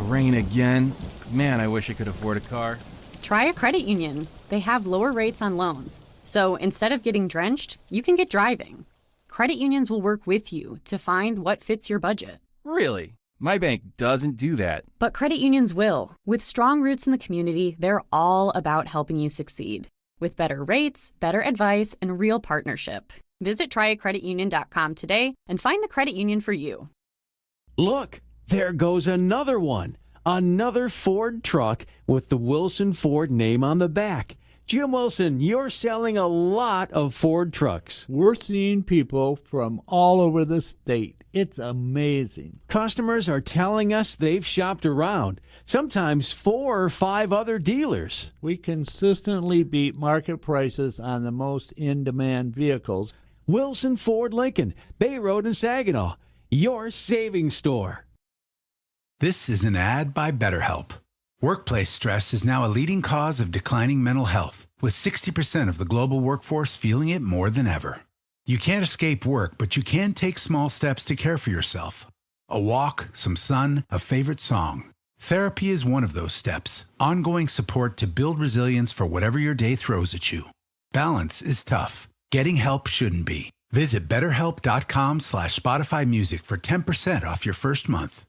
Rain again. Man, I wish I could afford a car. Try a credit union. They have lower rates on loans. So instead of getting drenched, you can get driving. Credit unions will work with you to find what fits your budget. Really? My bank doesn't do that. But credit unions will. With strong roots in the community, they're all about helping you succeed. With better rates, better advice, and real partnership. Visit tryacreditunion.com today and find the credit union for you. Look, there goes another one. Another Ford truck with the Wilson Ford name on the back. Jim Wilson, you're selling a lot of Ford trucks. We're seeing people from all over the state. It's amazing. Customers are telling us they've shopped around, sometimes 4 or 5 other dealers. We consistently beat market prices on the most in-demand vehicles. Wilson Ford Lincoln, Bay Road in Saginaw, your savings store. This is an ad by BetterHelp. Workplace stress is now a leading cause of declining mental health, with 60% of the global workforce feeling it more than ever. You can't escape work, but you can take small steps to care for yourself. A walk, some sun, a favorite song. Therapy is one of those steps. Ongoing support to build resilience for whatever your day throws at you. Balance is tough. Getting help shouldn't be. Visit betterhelp.com/Spotify Music for 10% off your first month.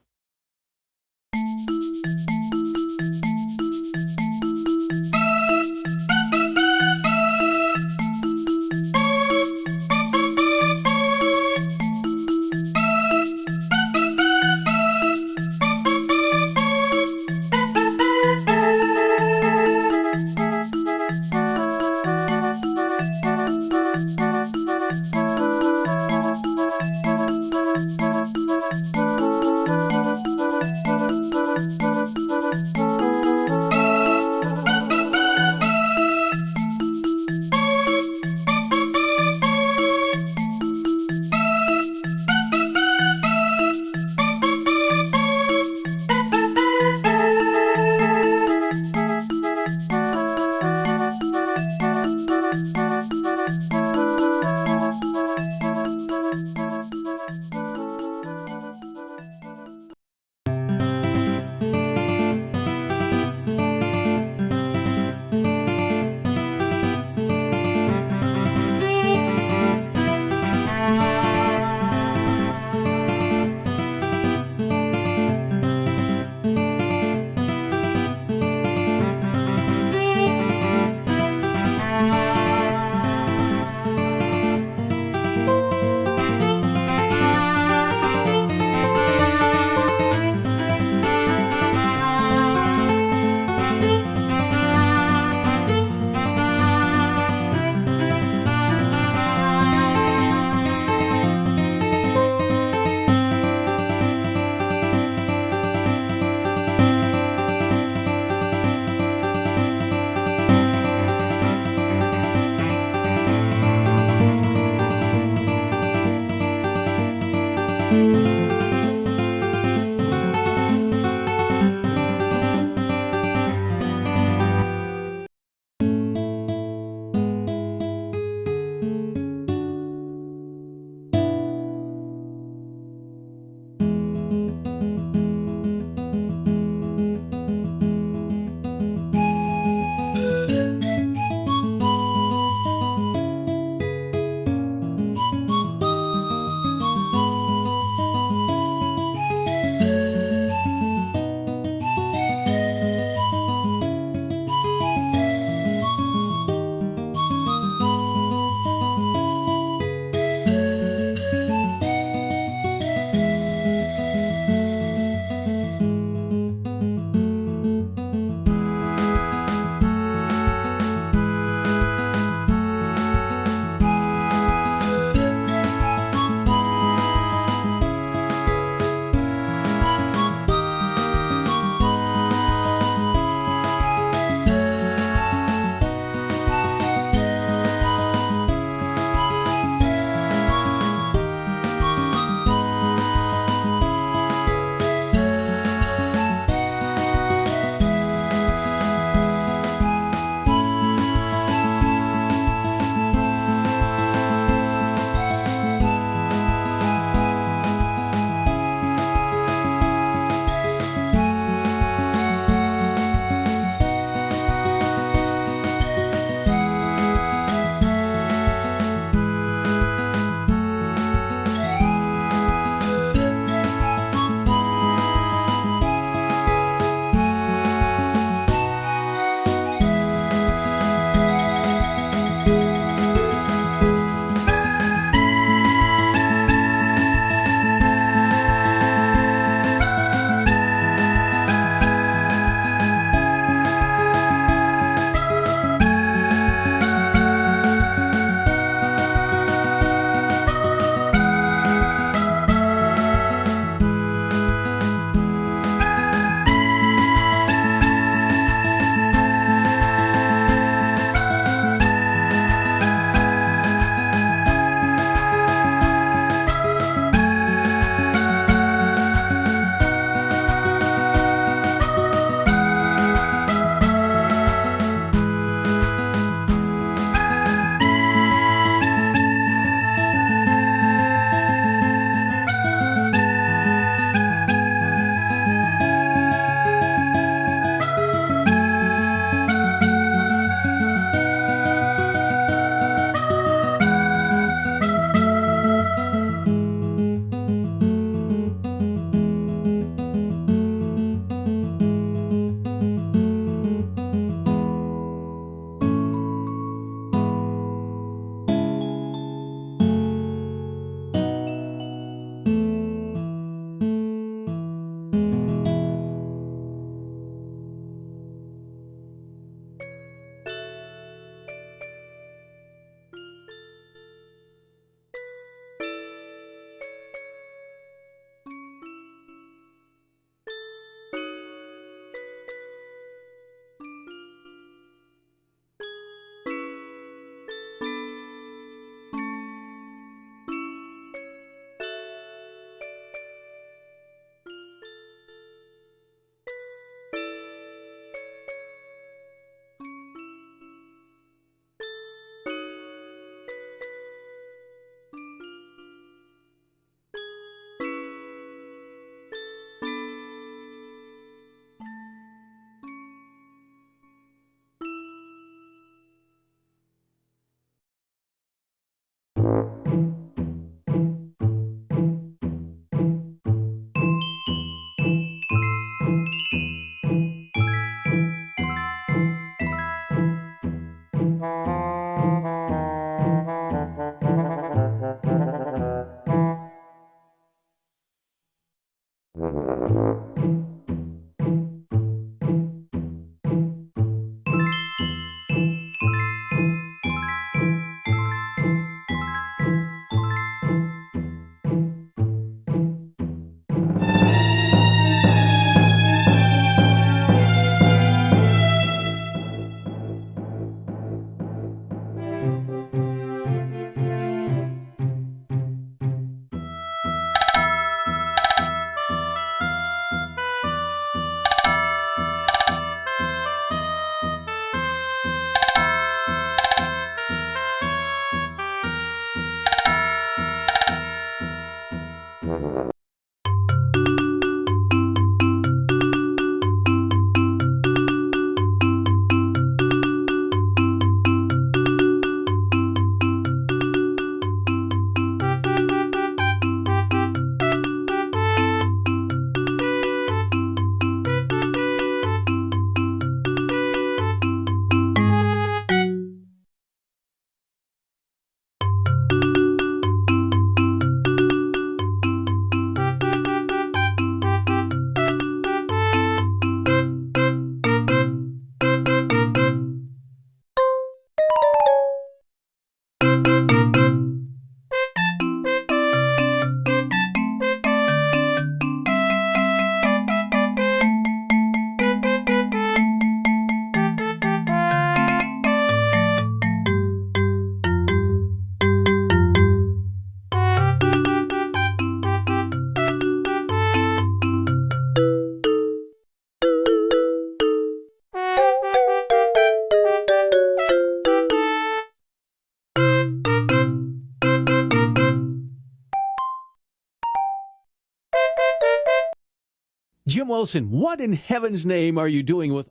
Jim Wilson, what in heaven's name are you doing with...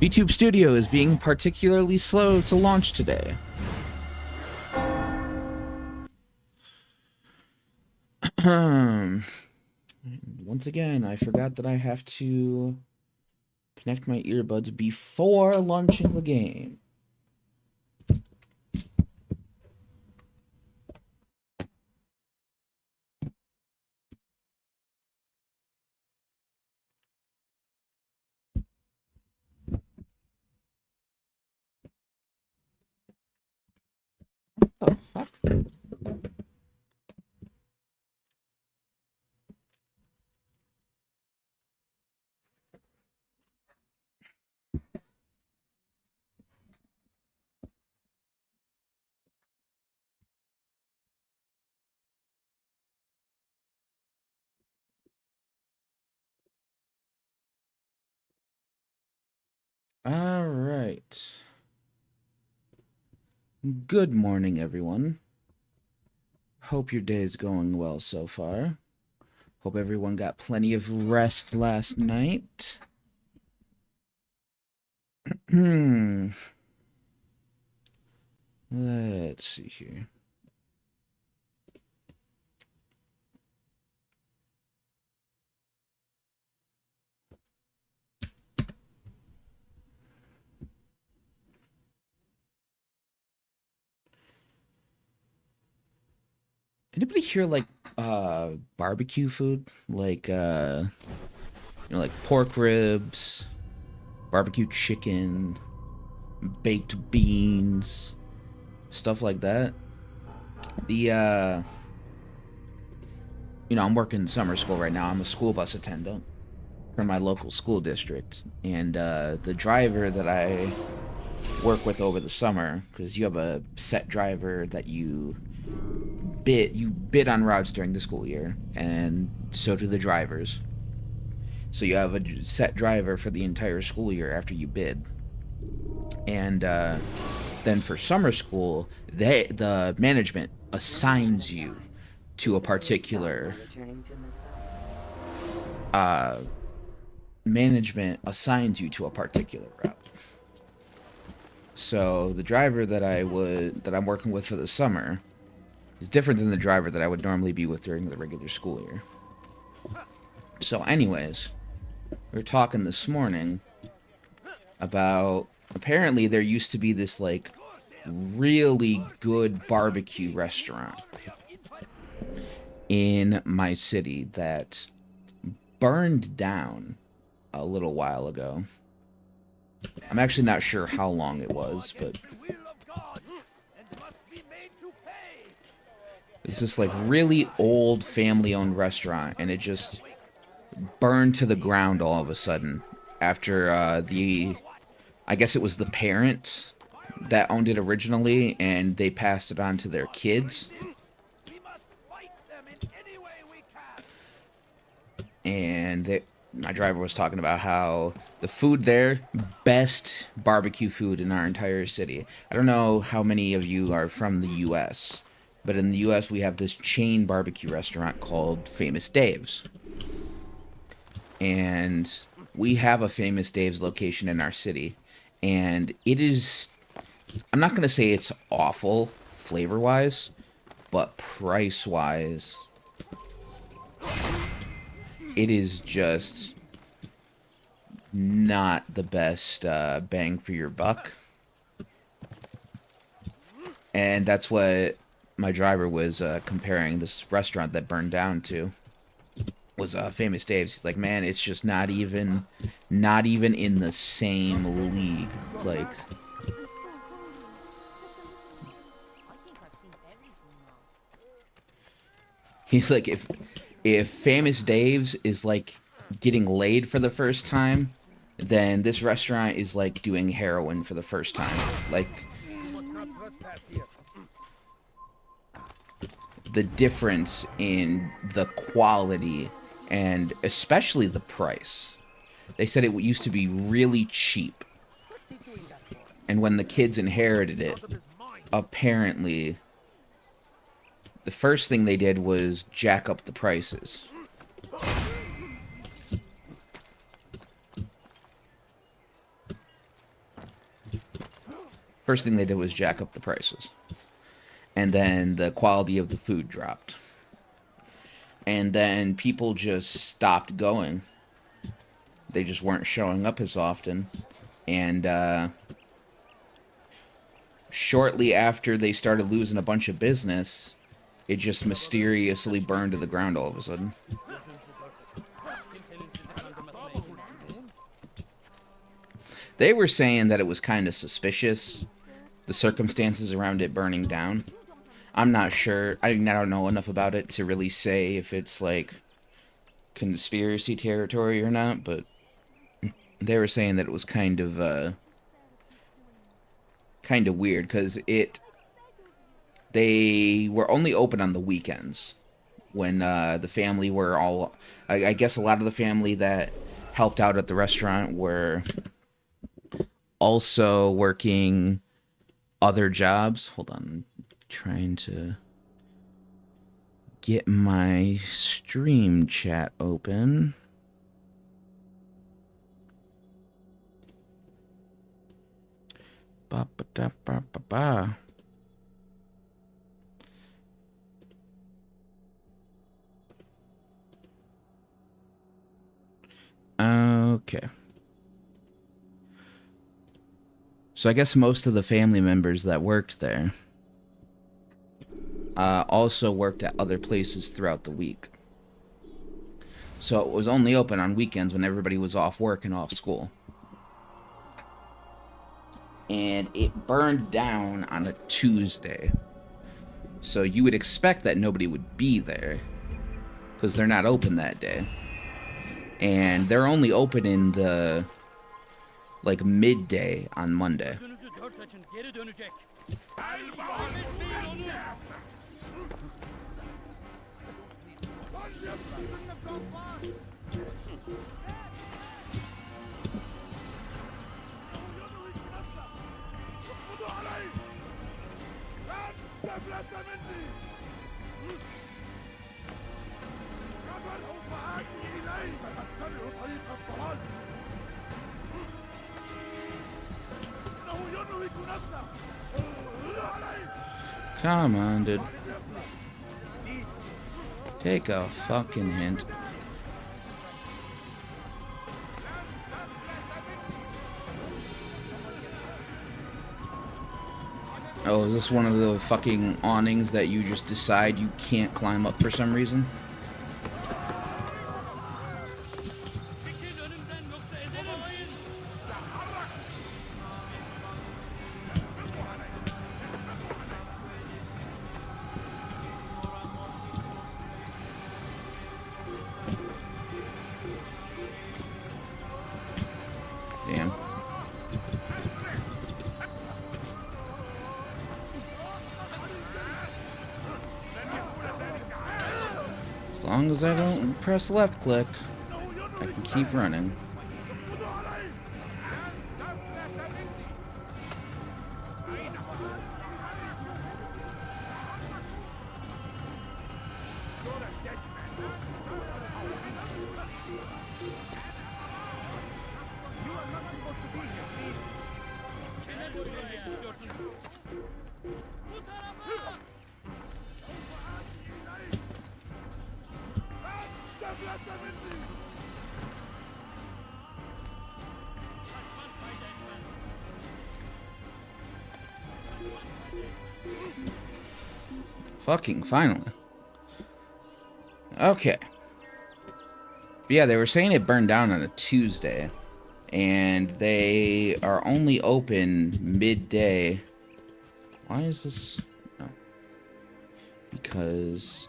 VTube Studio is being particularly slow to launch today. Once again, I forgot that I have to connect my earbuds before launching the game. What the fuck? All right. Good morning, everyone. Hope your day is going well so far. Hope everyone got plenty of rest last night. Let's see here. Anybody here like barbecue food? Like like pork ribs, barbecue chicken, baked beans, stuff like that. I'm working summer school right now. I'm a school bus attendant for my local school district, and the driver that I work with over the summer, because you have a set driver that you bid on routes during the school year, and so do the drivers. So you have a set driver for the entire school year after you bid. And then for summer school, the management assigns you to a particular route. So the driver that I'm working with for the summer is different than the driver that I would normally be with during the regular school year. So anyways, we were talking this morning about, apparently there used to be this like really good barbecue restaurant in my city that burned down a little while ago. I'm actually not sure how long it was, but it's this like really old family-owned restaurant, and it just burned to the ground all of a sudden after I guess it was the parents that owned it originally, and they passed it on to their kids. And my driver was talking about how the food there, best barbecue food in our entire city. I don't know how many of you are from the U.S., but in the U.S. we have this chain barbecue restaurant called Famous Dave's. And we have a Famous Dave's location in our city. And it is, I'm not going to say it's awful flavor-wise, but price-wise, it is just not the best bang for your buck. And that's what my driver was comparing this restaurant that burned down to. Was Famous Dave's. He's like, man, it's just not even in the same league. Like, He's like, if Famous Dave's is like getting laid for the first time, then this restaurant is like doing heroin for the first time. Like, the difference in the quality and especially the price. They said it used to be really cheap. And when the kids inherited it, apparently the first thing they did was jack up the prices. First thing they did was jack up the prices. And then the quality of the food dropped. And then people just stopped going. They just weren't showing up as often. And shortly after they started losing a bunch of business, it just mysteriously burned to the ground all of a sudden. They were saying that it was kind of suspicious, the circumstances around it burning down. I'm not sure. I don't know enough about it to really say if it's like conspiracy territory or not, but they were saying that it was kind of weird because they were only open on the weekends when the family were all, I guess a lot of the family that helped out at the restaurant were also working other jobs. Hold on, I'm trying to get my stream chat open. Ba ba da ba ba ba. Okay. So I guess most of the family members that worked there also worked at other places throughout the week. So it was only open on weekends when everybody was off work and off school. And it burned down on a Tuesday. So you would expect that nobody would be there because they're not open that day. And they're only open in the like midday on Monday. Come on, dude. Take a fucking hint. Oh, is this one of the fucking awnings that you just decide you can't climb up for some reason? Damn. As long as I don't press left click, I can keep running. Fucking finally. Okay. But yeah, they were saying it burned down on a Tuesday. And they are only open midday. Why is this? No. Because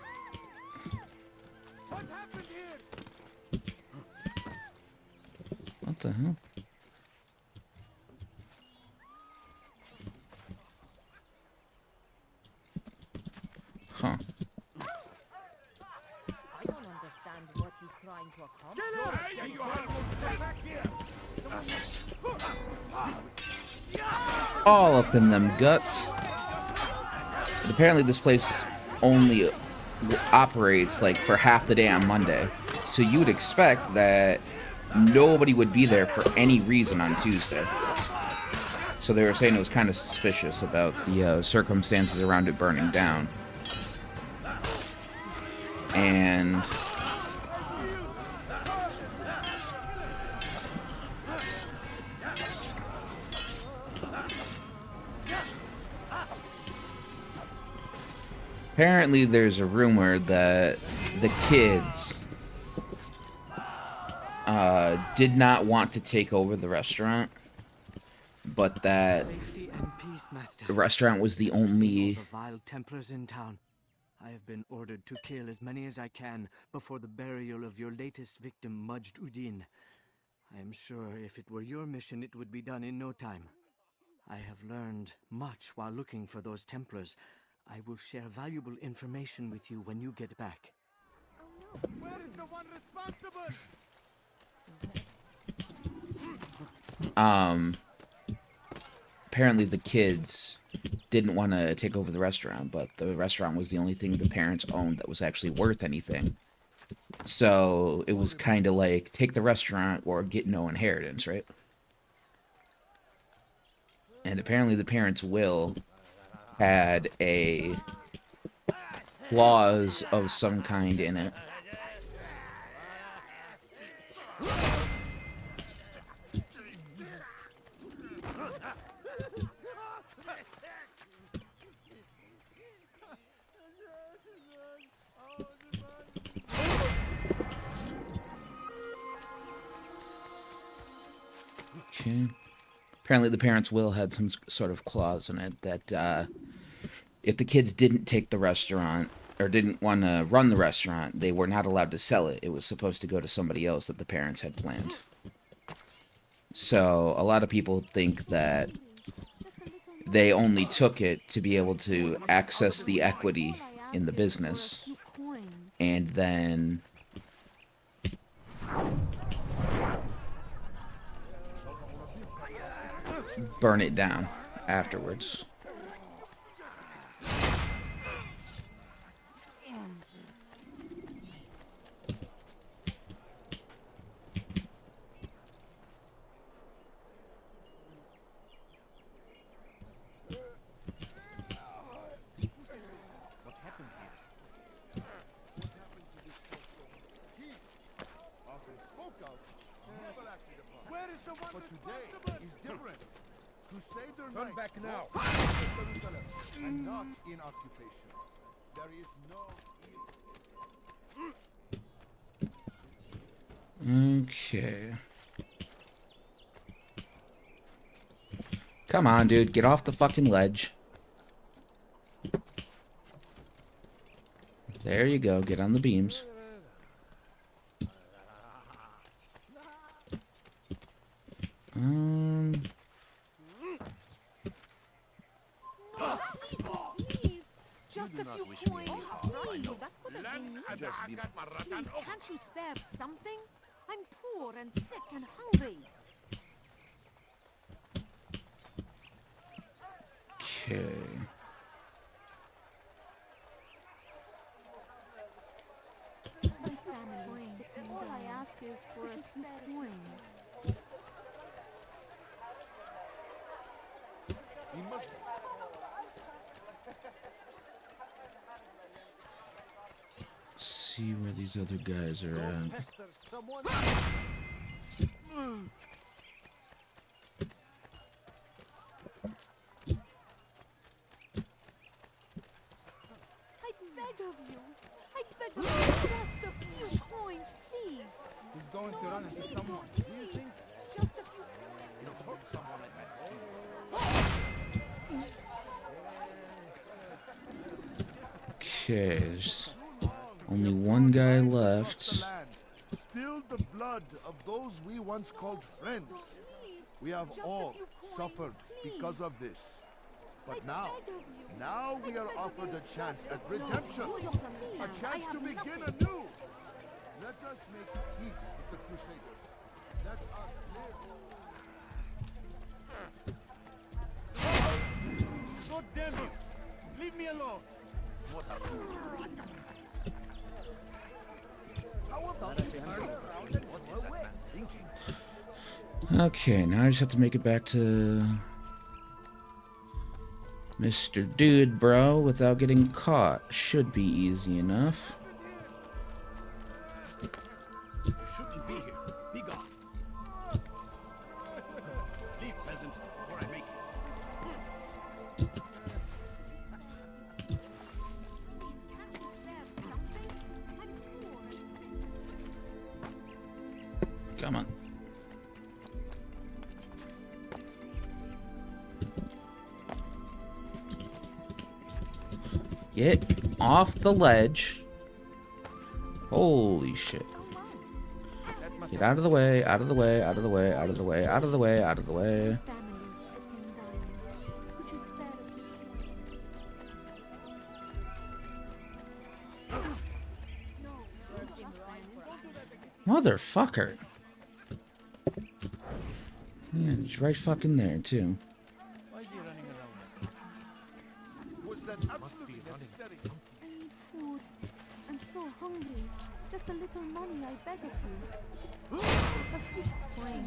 What the hell? Huh. I don't understand what he's trying to accomplish. All up in them guts. But apparently this place only operates like for half the day on Monday. So you would expect that nobody would be there for any reason on Tuesday. So they were saying it was kind of suspicious about the circumstances around it burning down. And apparently there's a rumor that the kids did not want to take over the restaurant, but that Safety and peace, Master. the restaurant was the only... The vile Templars in town. I have been ordered to kill as many as I can before the burial of your latest victim, Majd Udin. I am sure if it were your mission, it would be done in no time. I have learned much while looking for those Templars. I will share valuable information with you when you get back. Where is the one responsible? Apparently the kids didn't want to take over the restaurant, but the restaurant was the only thing the parents owned that was actually worth anything. So it was kind of like, take the restaurant or get no inheritance, right? And apparently the parents' will had a clause of some kind in it. Okay. Apparently the parents' will had some sort of clause in it that if the kids didn't take the restaurant or didn't want to run the restaurant, they were not allowed to sell it. It was supposed to go to somebody else that the parents had planned. So a lot of people think that they only took it to be able to access the equity in the business and then burn it down afterwards. Where is the one responsible? Is different. Crusader Turn back now. Jerusalem, and not in occupation. There is no Okay. Come on, dude. Get off the fucking ledge. There you go. Get on the beams. Just a few coins. Can't you spare something? I'm poor and sick and hungry. Okay. My family is sick and all I ask is for a few coins. He must See where these other guys are at. I beg of you. I beg of you. Just a few coins, please. He's going to run into someone. Do you think? Just a few coins. You'll hurt someone like that. Okay. Only one guy left. Spilled the blood of those we once called friends. We have all suffered because of this. But now we are offered a chance at redemption. A chance to begin anew. Let us make peace with the Crusaders. Let us live. God damn it! Leave me alone! What a fool. Okay, now I just have to make it back to Mr. Dude, bro, without getting caught. Should be easy enough. You shouldn't be here. Be gone. Leave, peasant, or I make you. Come on. Get off the ledge. Holy shit. Get out of the way, out of the way, out of the way, out of the way, out of the way, out of the way. Motherfucker. Yeah, he's right fucking there, too. Why is he running around? Was that absolutely necessary? I need food. I'm so hungry. Just a little money, I beg of you. A big coin.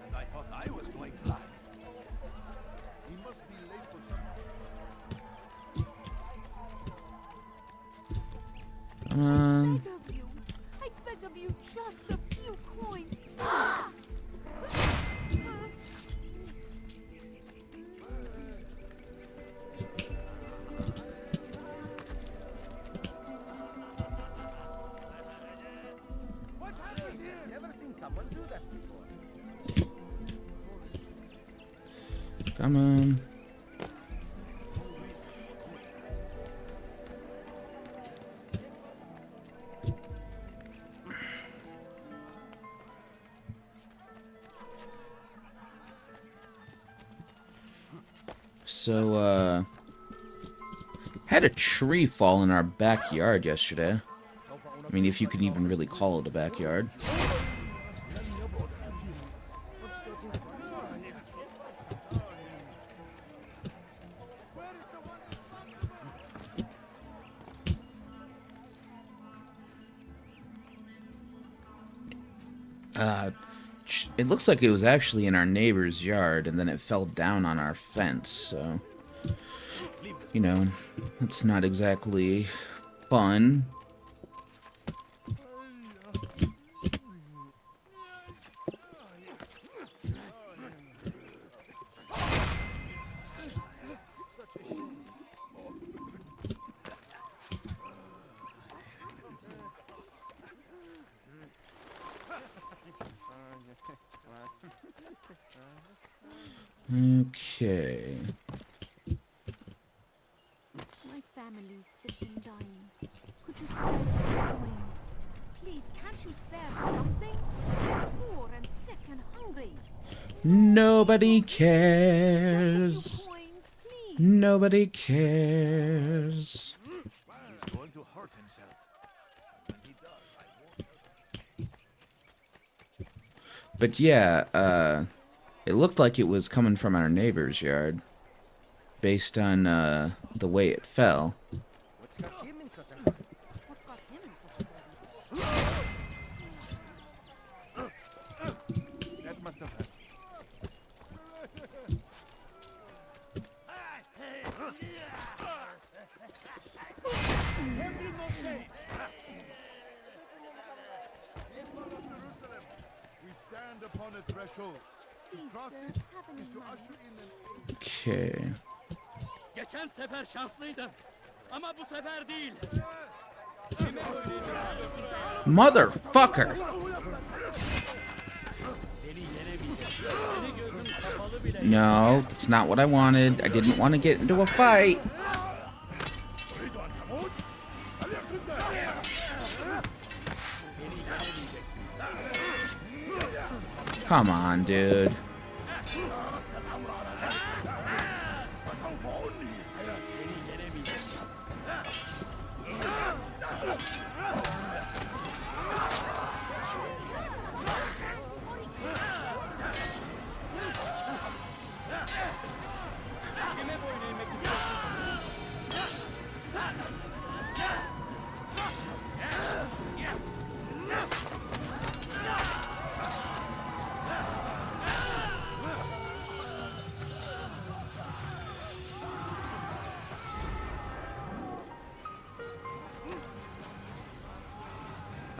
And I thought I was going blind. He must be late for something. Come on. I beg of you, just a few coins. What happened here? Never seen someone do that before. Come on. So, had a tree fall in our backyard yesterday. I mean, if you can even really call it a backyard. It looks like it was actually in our neighbor's yard, and then it fell down on our fence, so... You know, it's not exactly fun. Okay. My family's sick and dying. Could you spare some coins? Please, can't you spare something? We're poor and sick and hungry. Nobody Just a cares. few coins, please. Nobody cares. He's going to hurt himself. When he does, I won't. But yeah, it looked like it was coming from our neighbor's yard, based on the way it fell. What's got him in such a hurry? What got him in such a hurry? That must have hurt. Jerusalem, we stand upon a threshold. To cross it is to usher in an Okay. Geçen sefer şanslıydım. Ama bu sefer değil. Motherfucker! No, it's not what I wanted. I didn't want to get into a fight. Come on, dude.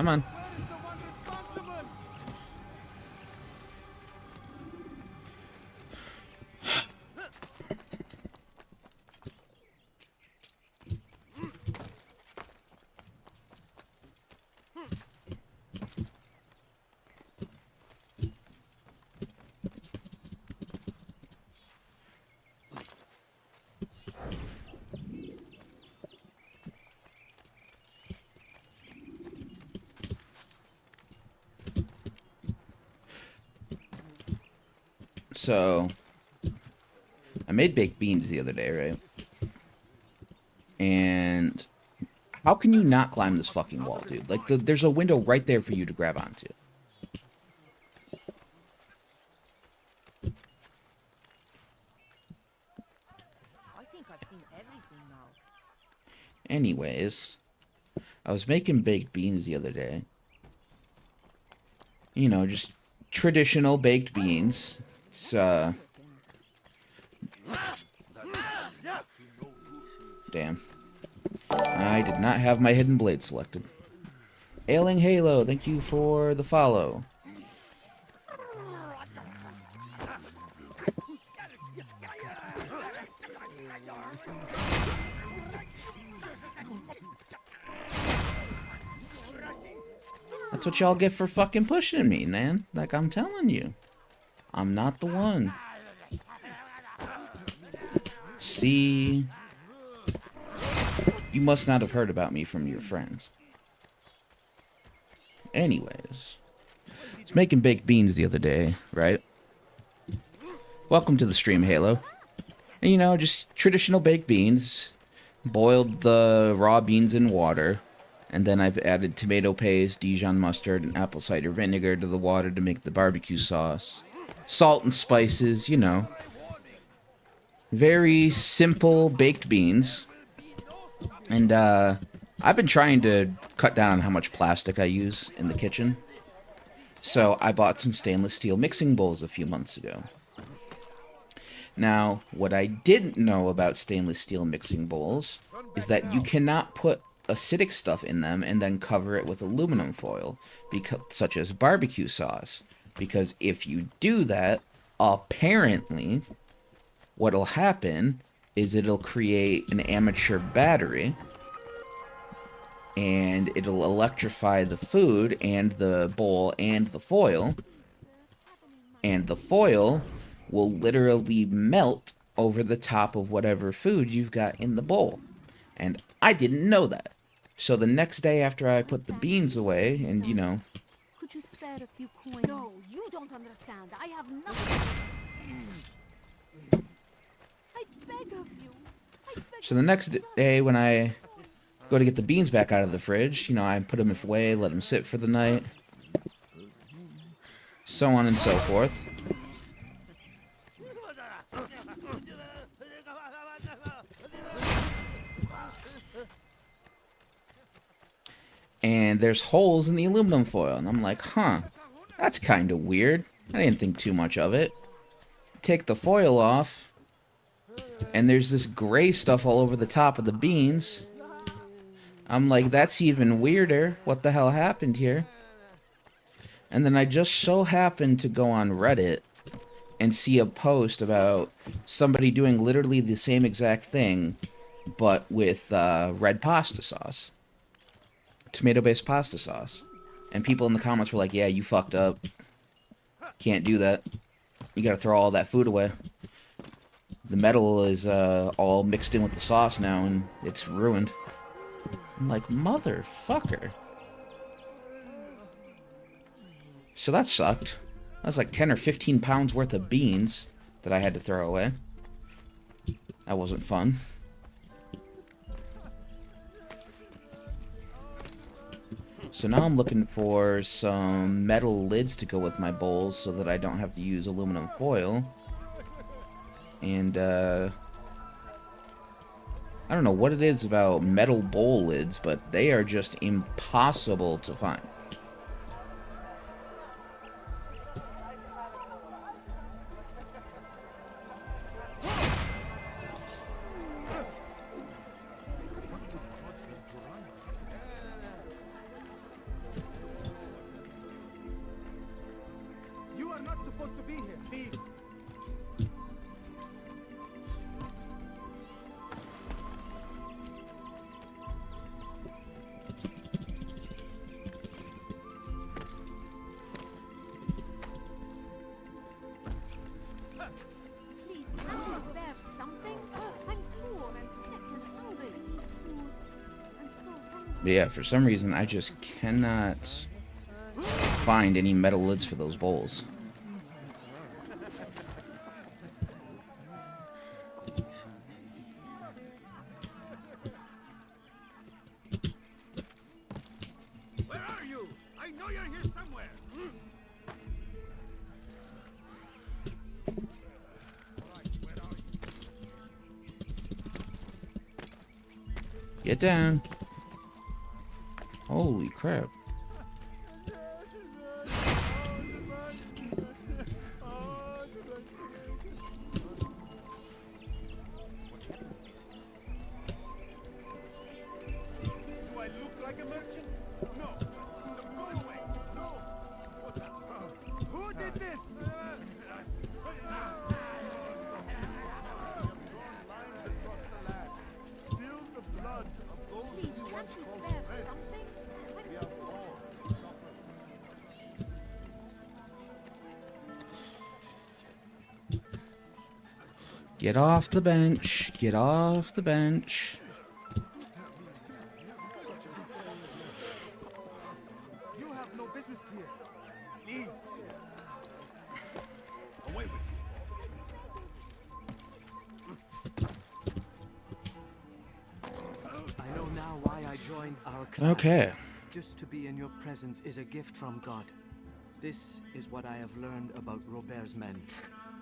Come on. So, I made baked beans the other day, right? And how can you not climb this fucking wall, dude? Like, there's a window right there for you to grab onto. I think I've seen everything now. Anyways, I was making baked beans the other day. You know, just traditional baked beans. It's, damn. I did not have my hidden blade selected. Ailing Halo, thank you for the follow. That's what y'all get for fucking pushing me, man. Like, I'm telling you. I'm not the one. See? You must not have heard about me from your friends. Anyways. I was making baked beans the other day, right? Welcome to the stream, Halo. And, you know, just traditional baked beans. Boiled the raw beans in water. And then I've added tomato paste, Dijon mustard, and apple cider vinegar to the water to make the barbecue sauce. Salt and spices, you know. Very simple baked beans. And I've been trying to cut down on how much plastic I use in the kitchen. So I bought some stainless steel mixing bowls a few months ago. Now, what I didn't know about stainless steel mixing bowls is that you cannot put acidic stuff in them and then cover it with aluminum foil, such as barbecue sauce. Because if you do that, apparently, what'll happen is it'll create an amateur battery, and it'll electrify the food and the bowl and the foil, and the foil will literally melt over the top of whatever food you've got in the bowl. And I didn't know that. So the next day after I put the beans away, and, you know... Could you spare a few coins? No, you don't understand. I have nothing. I beg of you. So the next day when I go to get the beans back out of the fridge, you know, I put them away, let them sit for the night. So on and so forth. And there's holes in the aluminum foil. And I'm like, huh, that's kind of weird. I didn't think too much of it. Take the foil off. And there's this gray stuff all over the top of the beans. I'm like, that's even weirder. What the hell happened here? And then I just so happened to go on Reddit and see a post about somebody doing literally the same exact thing, but with red pasta sauce. Tomato-based pasta sauce. And people in the comments were like, yeah, you fucked up. Can't do that. You gotta throw all that food away. The metal is all mixed in with the sauce now, and it's ruined. I'm like, motherfucker. So that sucked. That was like 10 or 15 pounds worth of beans that I had to throw away. That wasn't fun. So now I'm looking for some metal lids to go with my bowls so that I don't have to use aluminum foil. And, I don't know what it is about metal bowl lids, but they are just impossible to find. But yeah, for some reason, I just cannot find any metal lids for those bowls. Where are you? I know you're here somewhere. Get down. Holy crap. Do I look like a merchant? No. So go away. No. Who did this? Spill the blood of those we once called friends. We have all suffered. Get off the bench. Get off the bench. You have no business here. Leave. Away with you. I know now why I joined our clan. Okay. Just to be in your presence is a gift from God. This is what I have learned about Robert's men.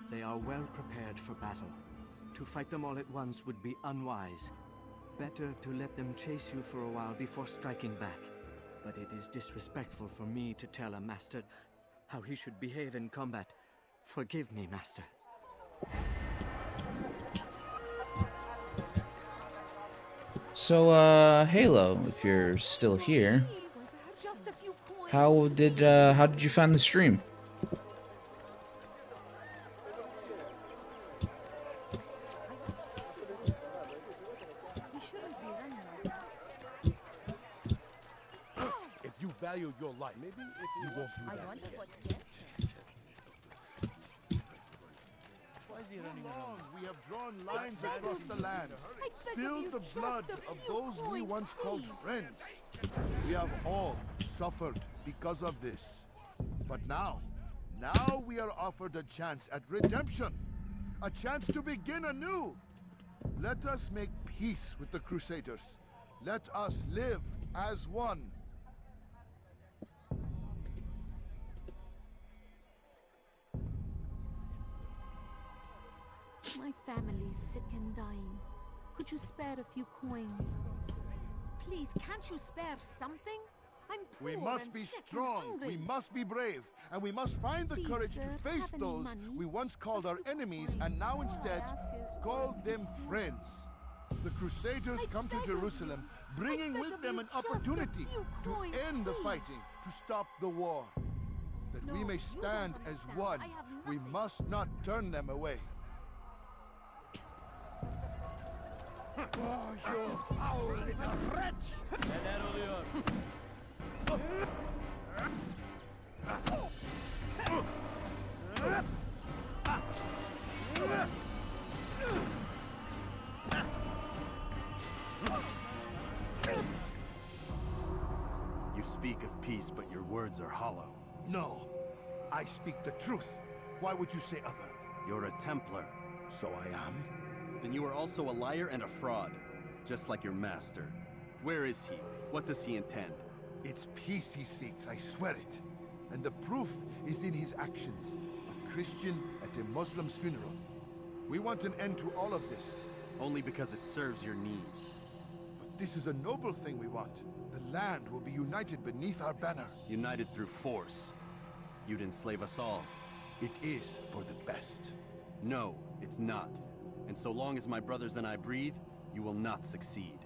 They are well prepared for battle. To fight them all at once would be unwise. Better to let them chase you for a while before striking back. But it is disrespectful for me to tell a master how he should behave in combat. Forgive me, master. So, Halo, if you're still here, how did you find the stream? If you value your life, maybe if you won't do that again. Too long we have drawn lines across the land, spilled the blood of those we once called friends. We have all suffered because of this. But now we are offered a chance at redemption, a chance to begin anew. Let us make peace with the Crusaders. Let us live as one. My family's sick and dying. Could you spare a few coins? Please, can't you spare something? I'm poor We must and be sick and strong, hungry. we must be brave, and we must find the Please, courage sir, to face have any those money? we once called A our few enemies coins. and now All I instead ask is call for them friends. The Crusaders I come to beg of Jerusalem, you. bringing I beg with of them you, an just a opportunity few to coins, end the please. fighting, to stop the war. That we No, may you don't stand as understand. one, I have we nothing. must not turn them away. You speak of peace, but your words are hollow. No, I speak the truth. Why would you say other? You're a Templar. So I am? Then you are also a liar and a fraud, just like your master. Where is he? What does he intend? It's peace he seeks, I swear it. And the proof is in his actions. A Christian at a Muslim's funeral. We want an end to all of this. Only because it serves your needs. But this is a noble thing we want. The land will be united beneath our banner. United through force. You'd enslave us all. It is for the best. No, it's not. And so long as my brothers and I breathe, you will not succeed.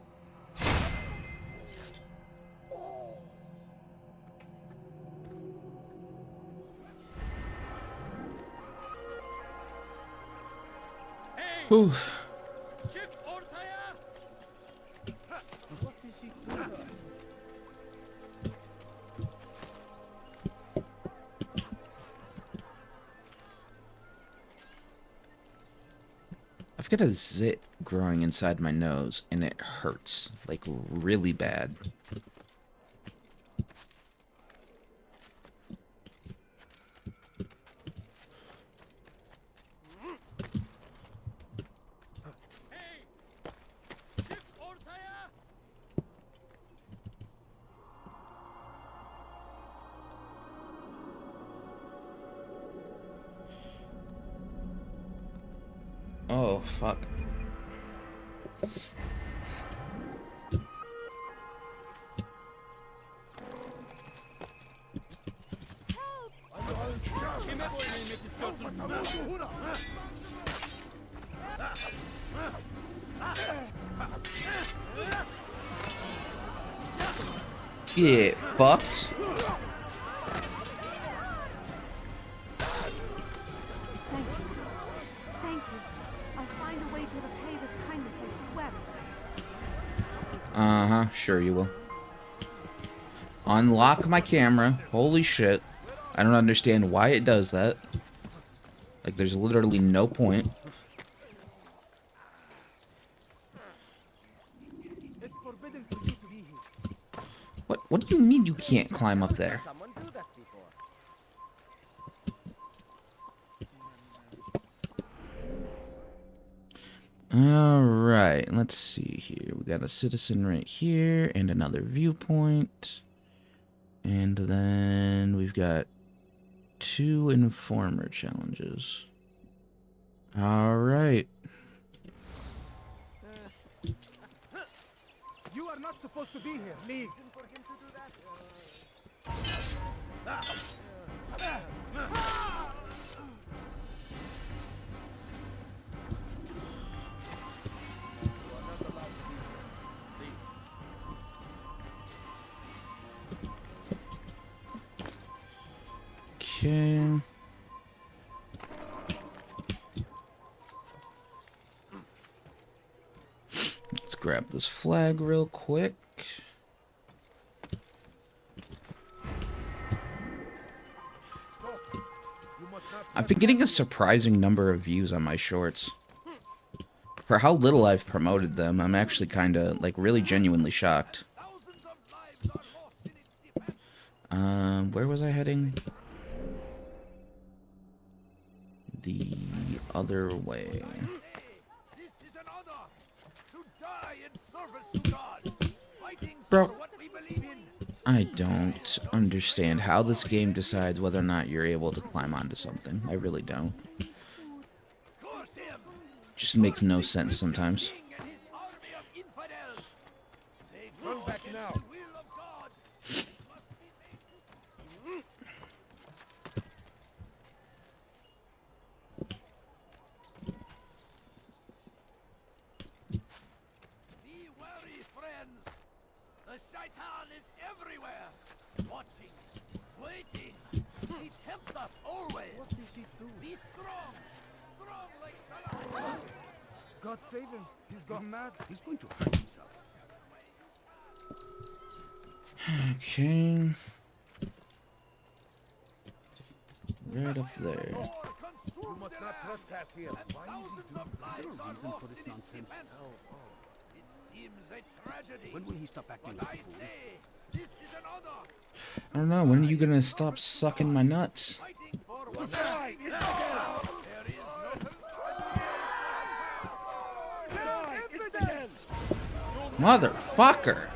Whew. I've got a zit growing inside my nose, and it hurts, like really bad. Oh, fuck. Get fucked. Uh-huh, sure you will. Unlock my camera. Holy shit. I don't understand why it does that. Like, there's literally no point. What do you mean you can't climb up there? Alright, let's see here. We got a citizen right here and another viewpoint. And then we've got 2 informer challenges. Alright. You are not supposed to be here. Leave. Okay. Let's grab this flag real quick. I've been getting a surprising number of views on my shorts. For how little I've promoted them, I'm actually kind of, like, really genuinely shocked. Where was I heading? The other way. Bro, I don't understand how this game decides whether or not you're able to climb onto something. I really don't. Just makes no sense sometimes. God save him. He's gone mad. He's going to hurt himself. Okay. Right up there. You must not trespass here. Why is he doing that? Is there a reason for this nonsense? It seems a tragedy. When will he stop acting like a fool? This is an honor. I don't know. When are you gonna stop sucking my nuts? Motherfucker!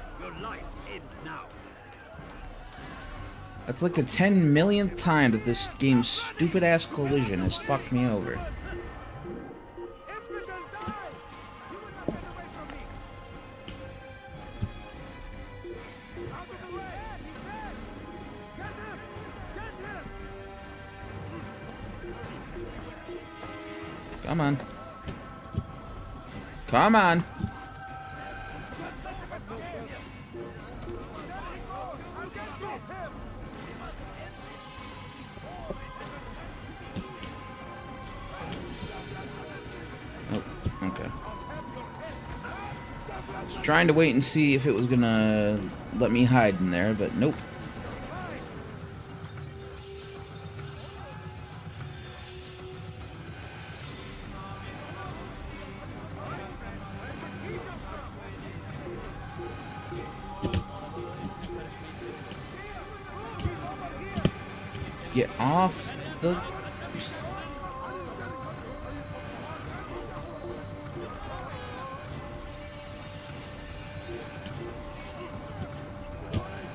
That's like the 10 millionth time that this game's stupid ass collision has fucked me over. Come on. Come on. Oh, okay. I was trying to wait and see if it was gonna let me hide in there, but nope. Get off the...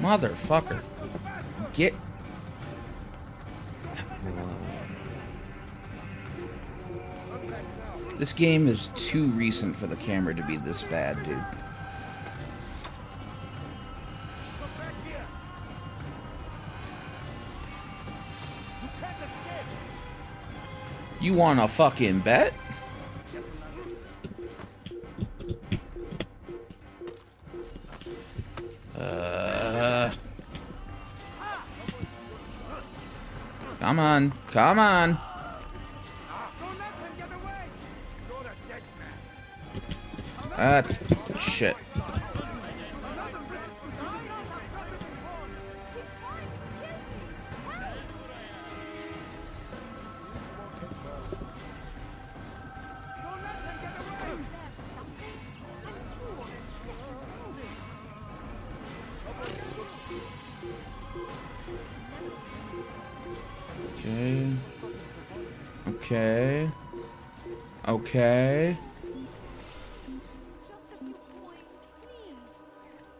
Motherfucker. Get... This game is too recent for the camera to be this bad, dude. You wanna fucking bet? Come on, come on. That's shit. Okay. Okay. Just a few coins, please.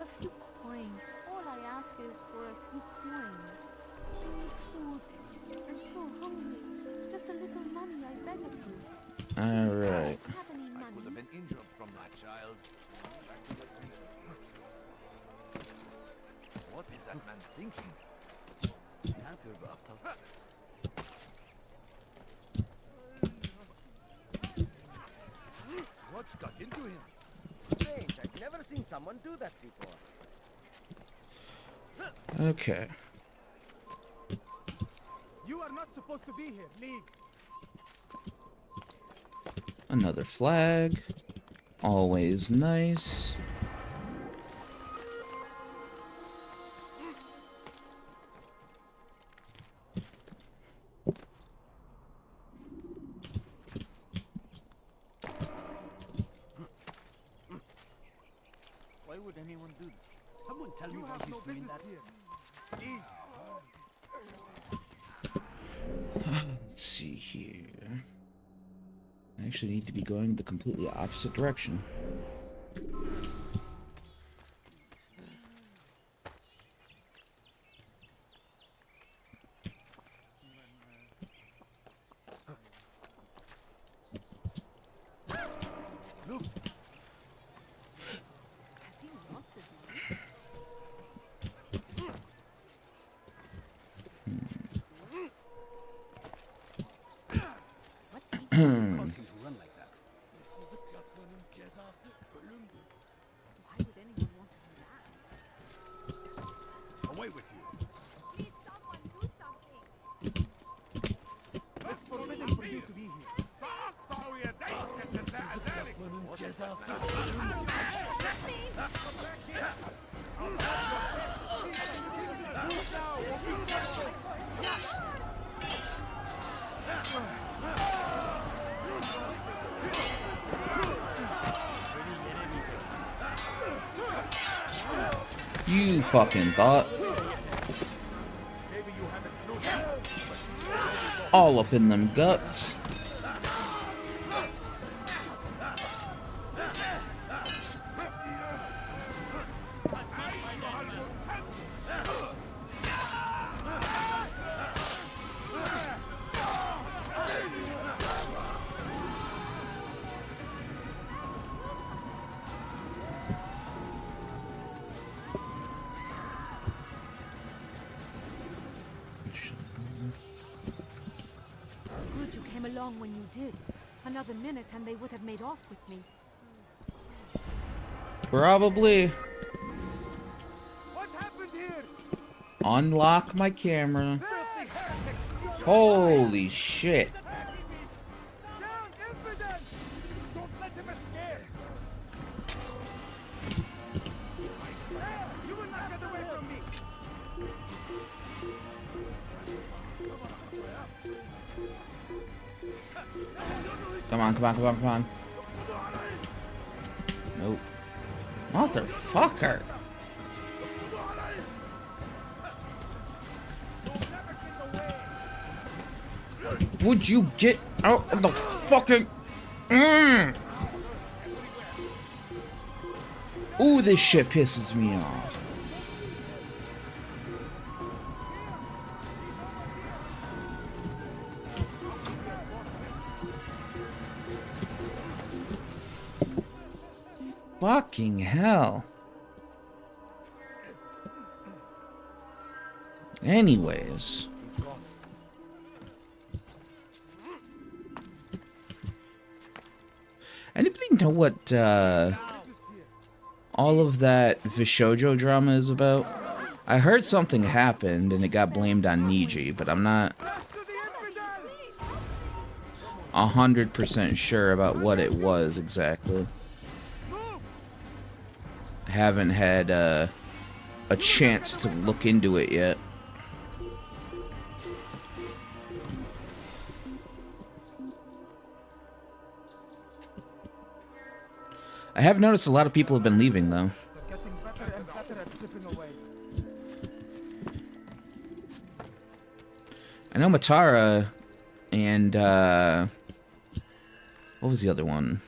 A few coins. All I ask is for a few coins. I need food. I'm so hungry. Just a little money, I beg of you. Alright. Have any money? Would have been injured from that child. What is that man thinking? What's got into him? Strange, I've never seen someone do that before. Okay. You are not supposed to be here, leave. Another flag. Always nice. Why would anyone do this? Someone tell me why he's doing that. Let's see here. I actually need to be going the completely opposite direction. Look. Away with you. Please, someone do something. It's forbidden for you to be here. You fucking thought. All up in them guts. Good you came along when you did. Another minute and they would have made off with me. Probably. What happened here? Unlock my camera. Holy shit. Down, infidel! Don't let him escape! You will not get away from me! Come on, come on, come on, come on. Nope. Motherfucker. Would you get out of the fucking... Ooh, this shit pisses me off. Fucking hell. Anyways. Anybody know what all of that Vishojo drama is about? I heard something happened and it got blamed on Niji, but I'm not 100% sure about what it was exactly. I haven't had a chance to look into it yet. I have noticed a lot of people have been leaving, though. They're getting better and better at slipping away. I know Matara and, what was the other one?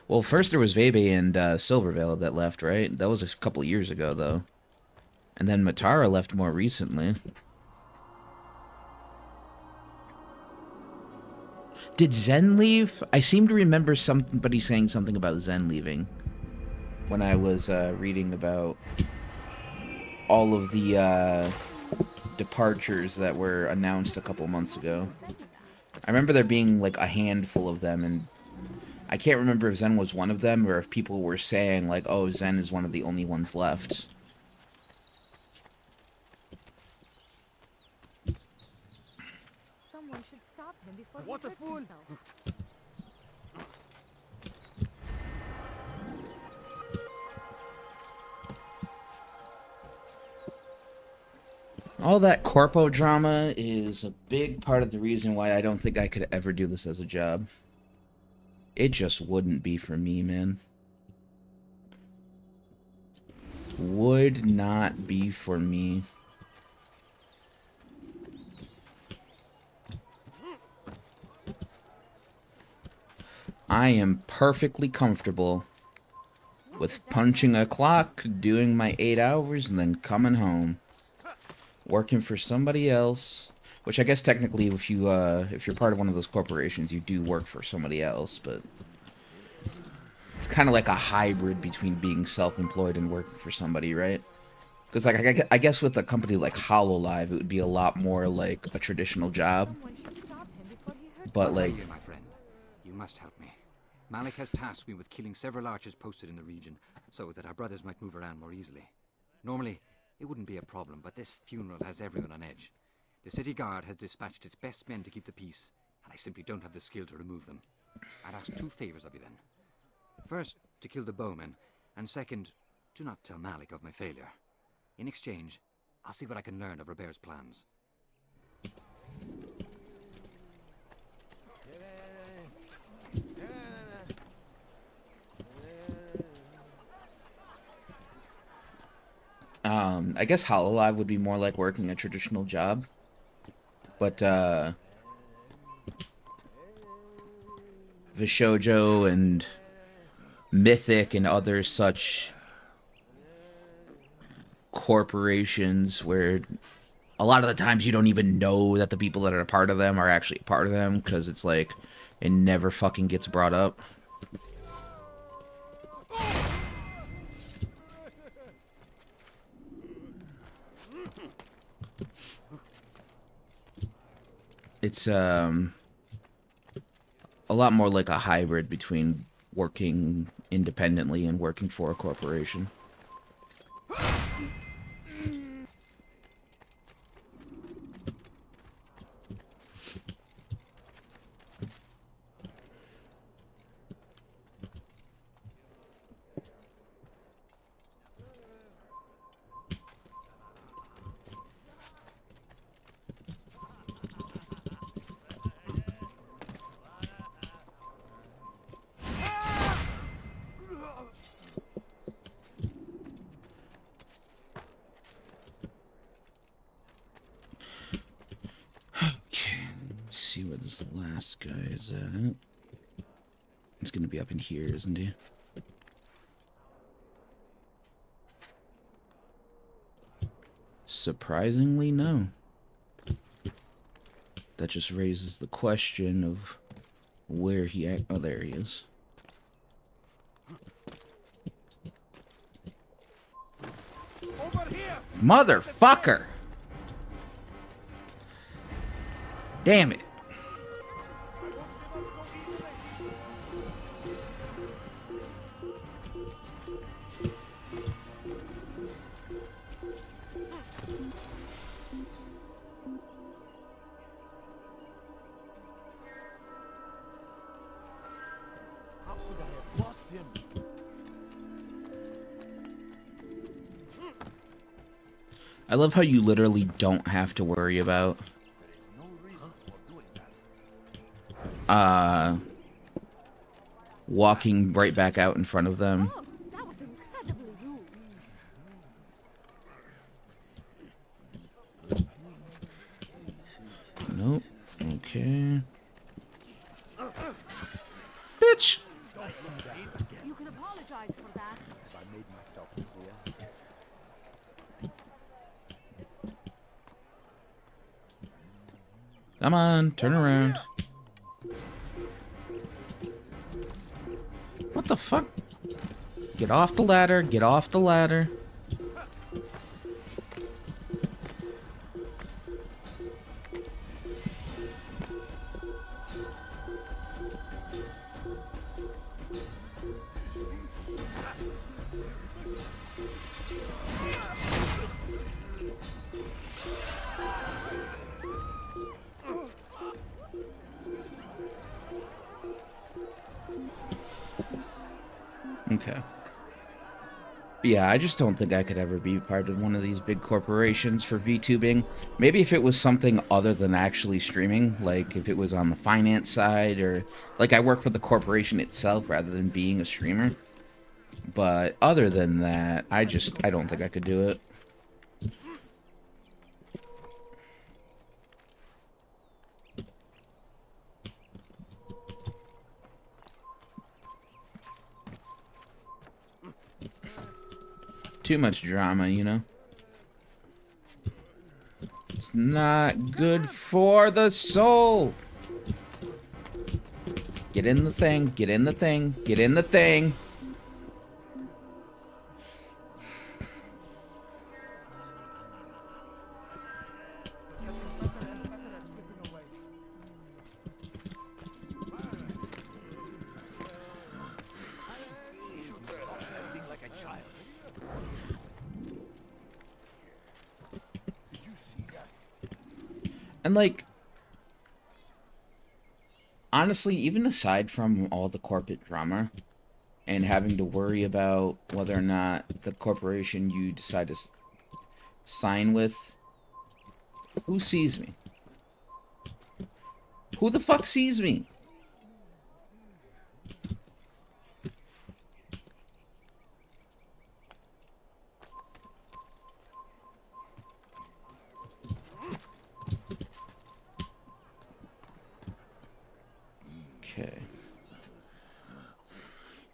Well, first there was Vebe and Silverveil that left, right? That was a couple of years ago, though. And then Matara left more recently. Did Zen leave? I seem to remember somebody saying something about Zen leaving when I was reading about all of the departures that were announced a couple months ago. I remember there being like a handful of them, and I can't remember if Zen was one of them or if people were saying like, oh, Zen is one of the only ones left. Someone should stop him before What he a hurts fool! himself. All that corpo drama is a big part of the reason why I don't think I could ever do this as a job. It just wouldn't be for me, man. Would not be for me. I am perfectly comfortable with punching a clock, doing my 8 hours, and then coming home. Working for somebody else, which I guess technically if you're part of one of those corporations, you do work for somebody else, but it's kind of like a hybrid between being self-employed and working for somebody, right? Because like I guess with a company like HoloLive, it would be a lot more like a traditional job. But like, my friend, you must help me. Malik has tasked me with killing several archers posted in the region, so that our brothers might move around more easily. Normally, it wouldn't be a problem, but this funeral has everyone on edge. The city guard has dispatched its best men to keep the peace, and I simply don't have the skill to remove them. I'd ask 2 favors of you then. First, to kill the bowmen, and second, do not tell Malik of my failure. In exchange, I'll see what I can learn of Robert's plans. I guess HoloLive would be more like working a traditional job. But Vishojo and Mythic and other such corporations where a lot of the times you don't even know that the people that are a part of them are actually a part of them because it's like it never fucking gets brought up. It's a lot more like a hybrid between working independently and working for a corporation. See where this last guy is at. He's gonna be up in here, isn't he? Surprisingly, no. That just raises the question of where he oh, there he is. Motherfucker! Damn it. I love how you literally don't have to worry about walking right back out in front of them. Nope. Okay. Bitch! You can apologize for that. I made myself clear. Come on, turn around. What the fuck? Get off the ladder, get off the ladder. Okay. But yeah, I just don't think I could ever be part of one of these big corporations for VTubing. Maybe if it was something other than actually streaming, like if it was on the finance side, or like I work for the corporation itself rather than being a streamer. But other than that, I don't think I could do it. Too much drama, you know? It's not good for the soul. Get in the thing, get in the thing, get in the thing. And like, honestly, even aside from all the corporate drama and having to worry about whether or not the corporation you decide to sign with, who sees me? Who the fuck sees me?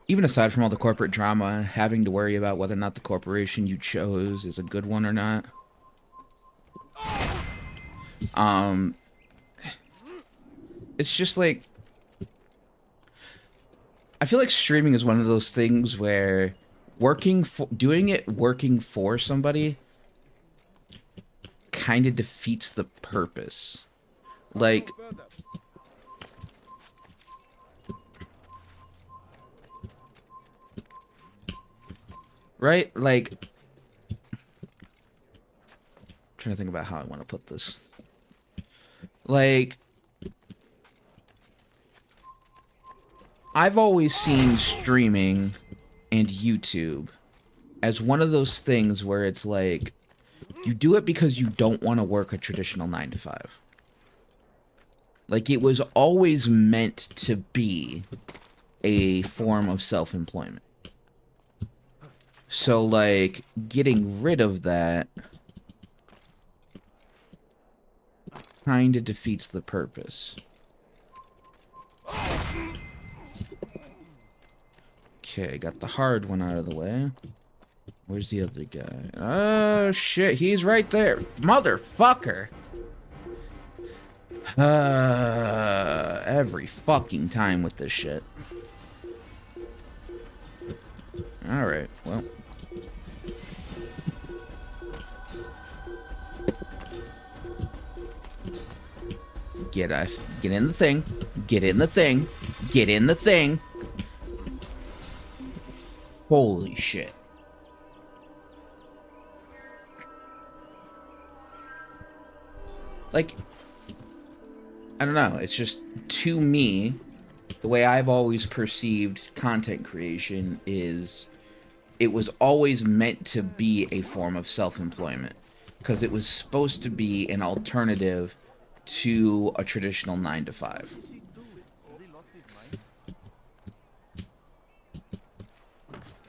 even aside from all the corporate drama, having to worry about whether or not the corporation you chose is a good one or not. It's just like, I feel like streaming is one of those things where working for somebody kind of defeats the purpose. Like, right? Like, I'm trying to think about how I want to put this. Like, I've always seen streaming and YouTube as one of those things where it's like, you do it because you don't want to work a traditional 9 to 5. Like, it was always meant to be a form of self-employment. So, like, getting rid of that kind of defeats the purpose. Okay, got the hard one out of the way. Where's the other guy? Oh, shit, he's right there. Motherfucker! Every fucking time with this shit. Alright, well. Get in the thing. Get in the thing. Get in the thing. Holy shit. Like, I don't know, it's just, to me, the way I've always perceived content creation is, it was always meant to be a form of self-employment, because it was supposed to be an alternative to a traditional 9 to 5.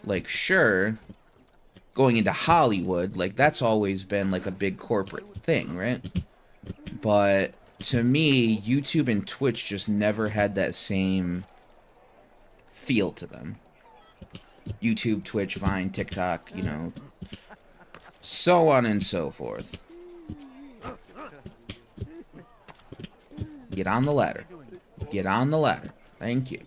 Like, sure, going into Hollywood, like, that's always been, like, a big corporate thing, right? But, to me, YouTube and Twitch just never had that same feel to them. YouTube, Twitch, Vine, TikTok, you know, so on and so forth. Get on the ladder. Get on the ladder. Thank you.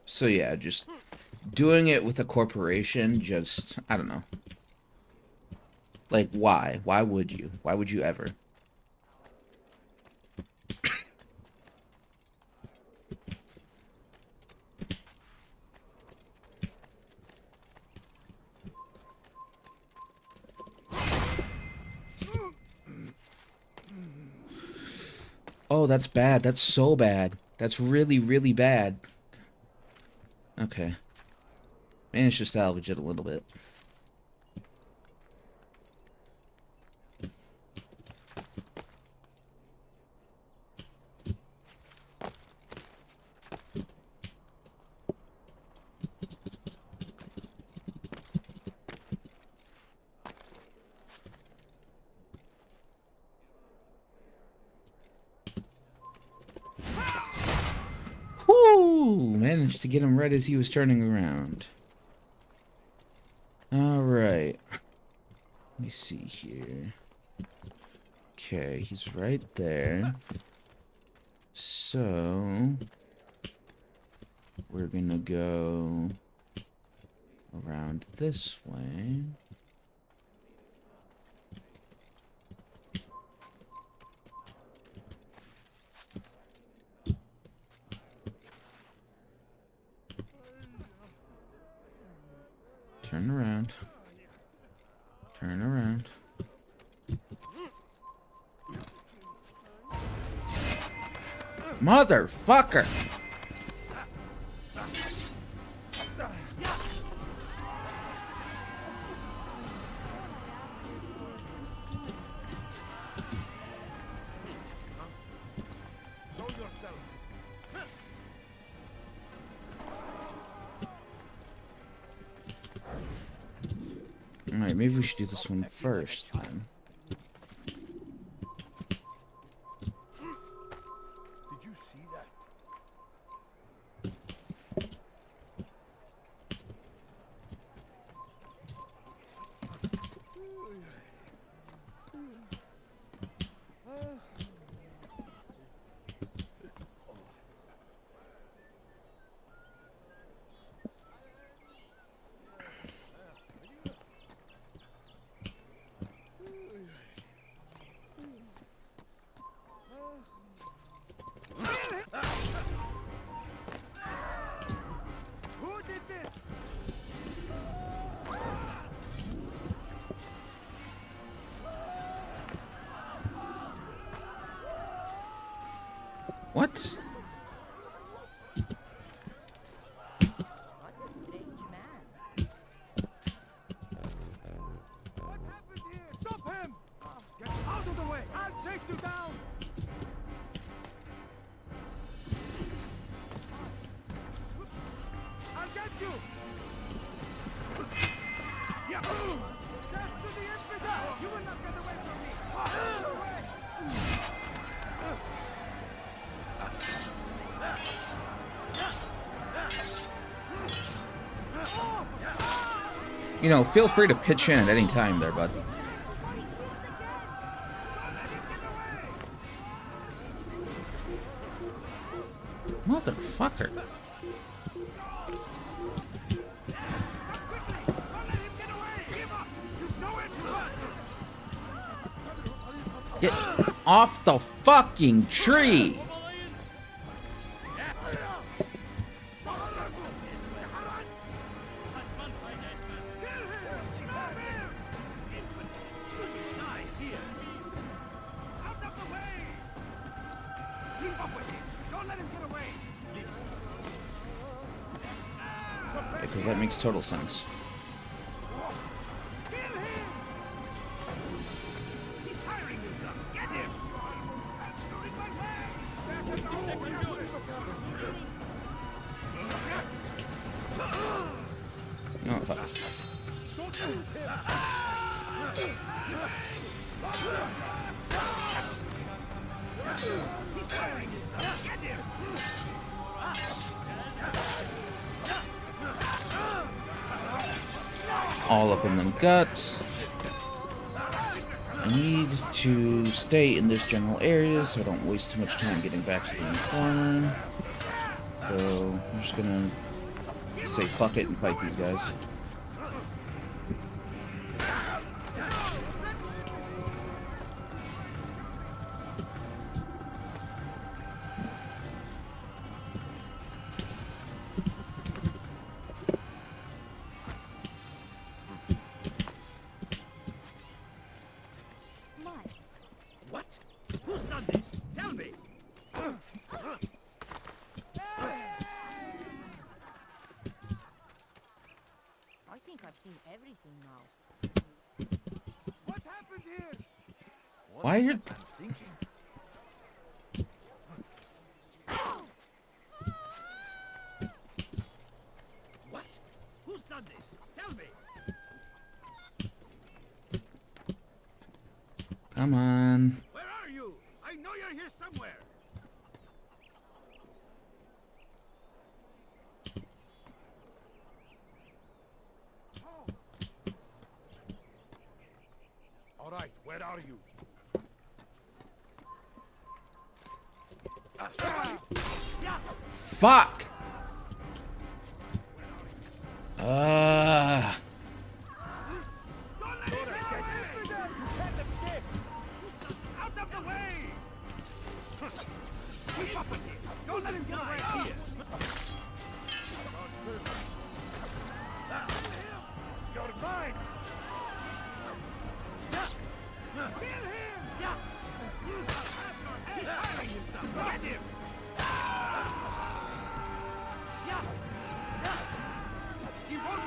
So yeah, just doing it with a corporation, just, I don't know. Like, why? Why would you? Why would you ever? Oh, that's bad. That's so bad. That's really, really bad. Okay. Managed to salvage it a little bit. Managed to get him right as he was turning around. Alright. Let me see here. Okay, he's right there. So, we're gonna go around this way. Turn around. Turn around. Motherfucker! Alright, maybe we should do this one first then. Did you see that? Who did this? What? What happened here? Stop him! Get out of the way! I'll chase you down! I'll get you! Yeah! Death to the infidel! You will not get away from me! Out of the way! You know, feel free to pitch in at any time there, bud. Motherfucker. Get off the fucking tree! Because that makes total sense. Oh, fuck. All up in them guts. I need to stay in this general area so I don't waste too much time getting back to the informer. So I'm just gonna say fuck it and fight these guys. What? Who's done this? Tell me! I think I've seen everything now. What happened here? Why are you... What? Who's done this? Tell me! Come on. Where are you? I know you're here somewhere! All right, where are you? Fuck! Out of the way! Keep up with him! Don't let him get away here! You're mine! Kill him! He's hiding himself! Get him! He won't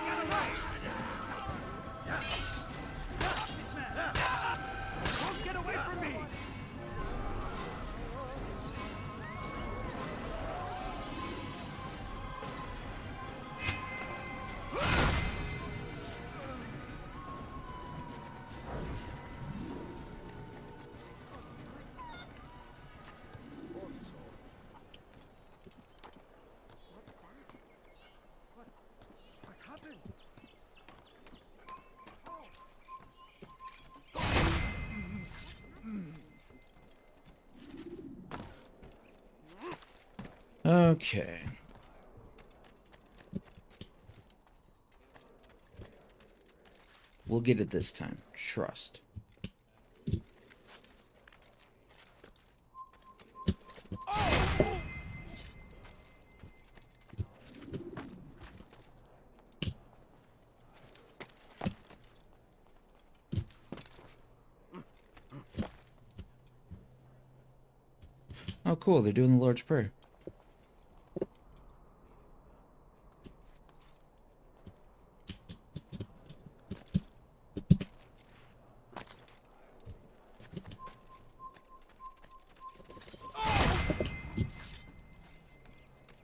Okay. We'll get it this time. Trust. Oh, cool. They're doing the Lord's Prayer.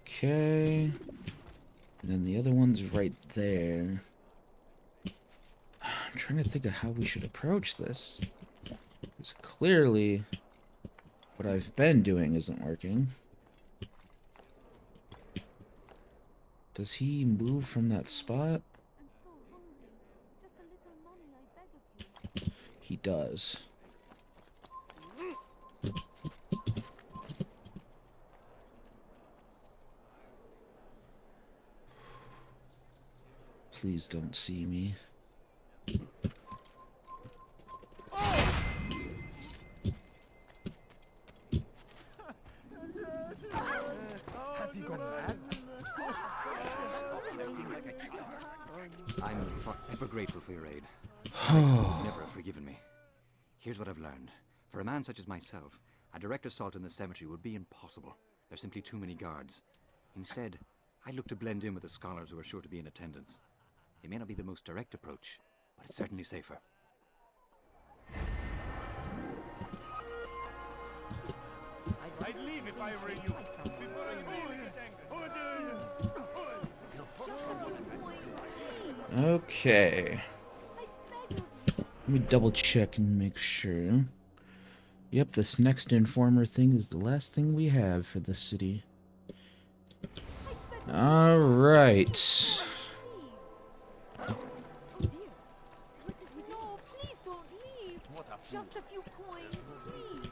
Okay. And then the other one's right there. I'm trying to think of how we should approach this. Because clearly, what I've been doing isn't working. Does he move from that spot? He does. Please don't see me. Have you gone mad? I'm forever grateful for your aid. You've never have forgiven me. Here's what I've learned. For a man such as myself, a direct assault on the cemetery would be impossible. There's simply too many guards. Instead, I'd look to blend in with the scholars who are sure to be in attendance. It may not be the most direct approach, but it's certainly safer. I'd leave if I were you. Before I get angry. Okay. Let me double check and make sure. Yep, this next informer thing is the last thing we have for the city. Alright. No, please don't leave. Just a few coins, please.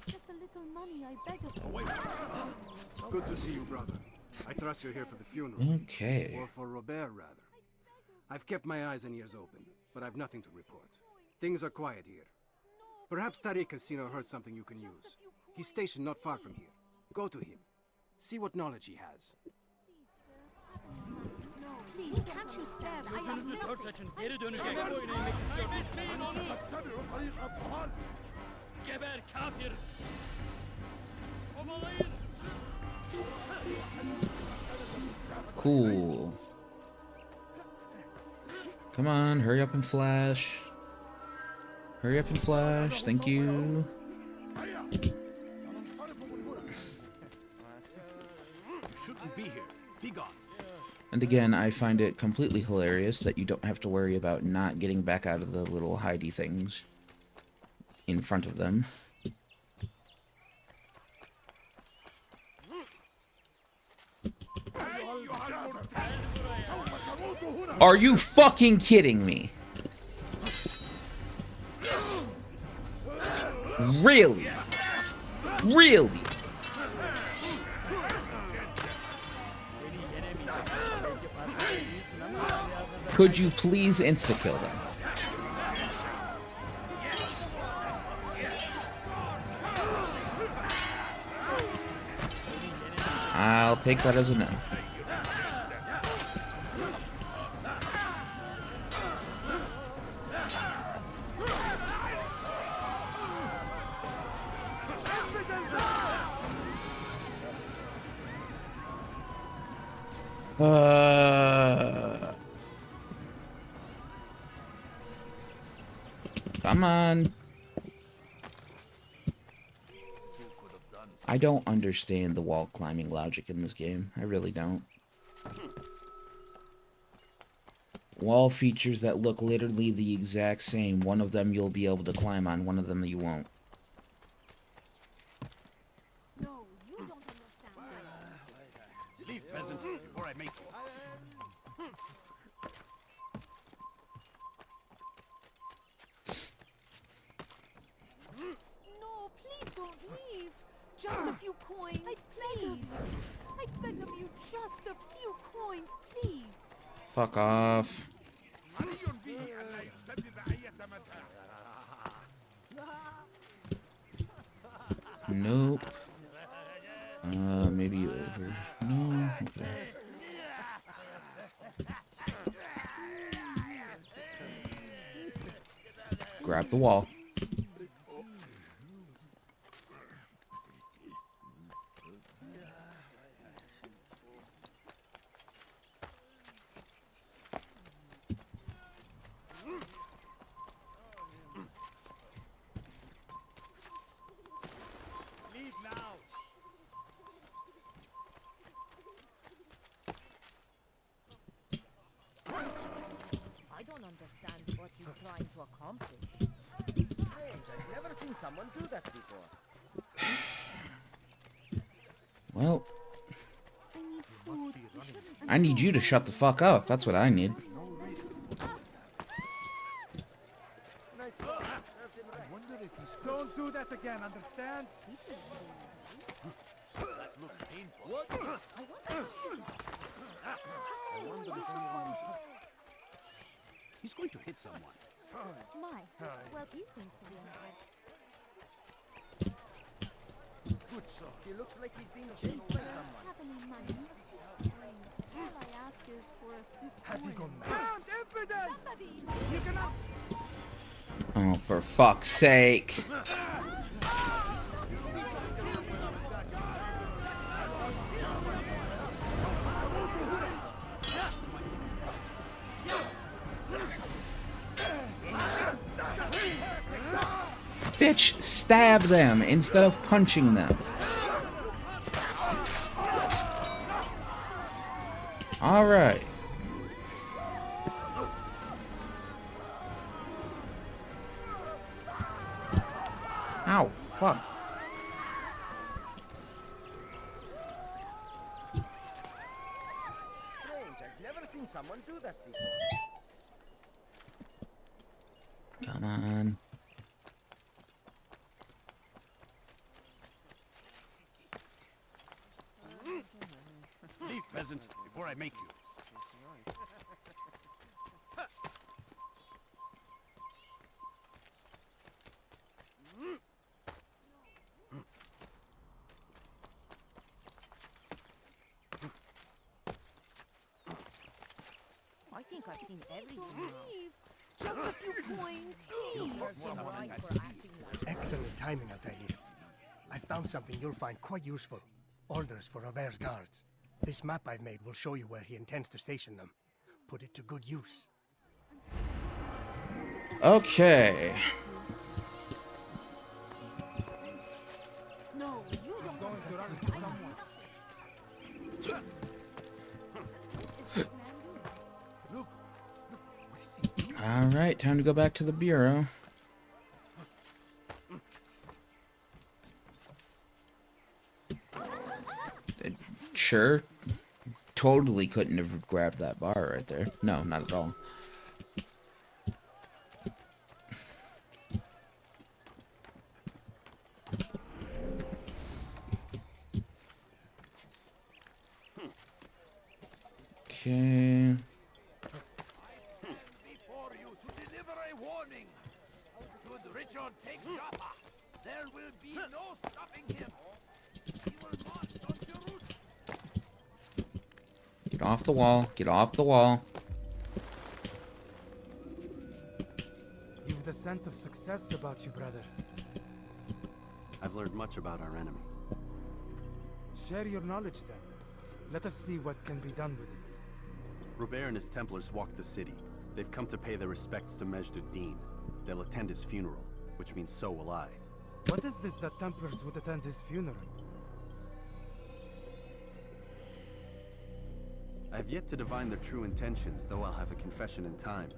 Just a little money, I beg of you. Good to see you, brother. I trust you're here for the funeral. Okay. Or for Robert, rather. I've kept my eyes and ears open, but I've nothing to report. Things are quiet here. Perhaps Tariq has seen or heard something you can use. He's stationed not far from here. Go to him. See what knowledge he has. Please, can't you stand? I have nothing. Geber kafir. Cool. Come on, hurry up and flash. Hurry up and flash, thank you. You shouldn't be here. Be gone. And again, I find it completely hilarious that you don't have to worry about not getting back out of the little hidey things in front of them. Are you fucking kidding me? Really? Really? Could you please insta-kill them? I'll take that as a no. Come on. I don't understand the wall climbing logic in this game. I really don't. Wall features that look literally the exact same. One of them you'll be able to climb on, one of them you won't. before I make you. No, please don't leave. Just a few coins. I beg of you. I beg of you, just a few coins, please. Fuck off. Nope. Maybe over. No. Okay. Grab the wall. Leave now. I don't understand what you're trying to accomplish. Strange, I've never seen someone do that before. Well, I need food. I need you to shut the fuck up. That's what I need. Don't do that again, understand? That looks painful. What? I wonder if anyone's hurt. He's going to hit someone. My, well, he seems to be in Good sir. He looks like he's being chased by someone. have any money? All I ask is for a few Has he coins. gone mad? Found evidence! Somebody! You cannot... Oh, for fuck's sake. Bitch, stab them instead of punching them. Alright. Ow, fuck. Strange, I've never seen someone do that before. Come on. Leave, peasant, before I make you. I think I've seen everything Don't now. leave. Just a few coins, please. You're right for acting like Excellent timing, Altair. I found something you'll find quite useful. Orders for Robert's guards. This map I've made will show you where he intends to station them. Put it to good use. Okay. No, you don't Going to run into someone. Look. Alright, time to go back to the bureau. Sure. Totally couldn't have grabbed that bar right there. No, not at all. Okay. Before you to deliver a warning. Should Richard take Joppa, there will be no stopping him. He will march on Jerusalem. Get off the wall. Get off the wall. You've the scent of success about you, brother. I've learned much about our enemy. Share your knowledge then. Let us see what can be done with it. Robert and his Templars walked the city. They've come to pay their respects to Majd-ud-Din. They'll attend his funeral, which means so will I. What is this that Templars would attend his funeral? I have yet to divine their true intentions, though I'll have a confession in time.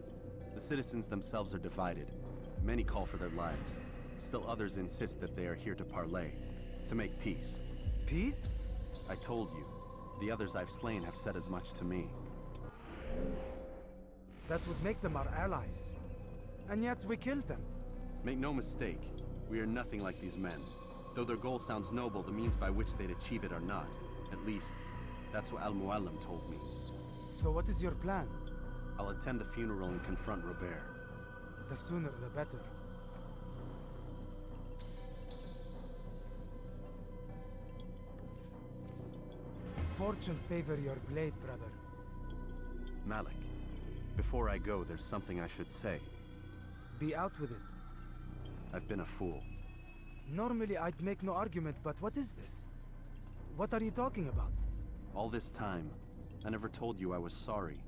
The citizens themselves are divided. Many call for their lives. Still others insist that they are here to parley, to make peace. Peace? I told you, The others I've slain have said as much to me. That would make them our allies. And yet we killed them. Make no mistake, we are nothing like these men. Though their goal sounds noble, the means by which they'd achieve it are not. At least, that's what Al-Muallim told me. So what is your plan? I'll attend the funeral and confront Robert. The sooner the better. Fortune favor your blade, brother. Malik, before I go, there's something I should say. Be out with it. I've been a fool. Normally I'd make no argument, but what is this? What are you talking about? All this time, I never told you I was sorry.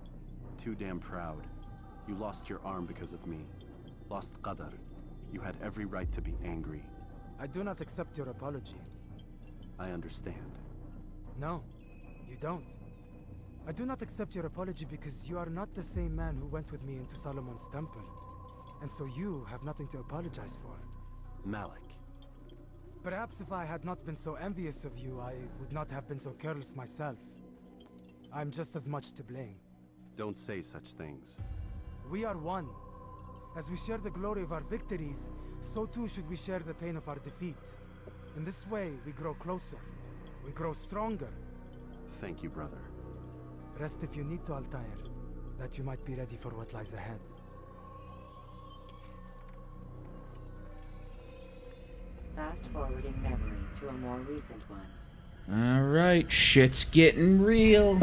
Too damn proud. You lost your arm because of me. Lost Qadar. You had every right to be angry. I do not accept your apology. I understand. No, you don't. I do not accept your apology because you are not the same man who went with me into Solomon's temple. And so you have nothing to apologize for. Malik. Perhaps if I had not been so envious of you, I would not have been so careless myself. I'm just as much to blame. Don't say such things. We are one. As we share the glory of our victories, so too should we share the pain of our defeat. In this way, we grow closer. We grow stronger. Thank you, brother. Rest if you need to, Altair, that you might be ready for what lies ahead. Fast-forwarding memory to a more recent one. Alright, shit's getting real.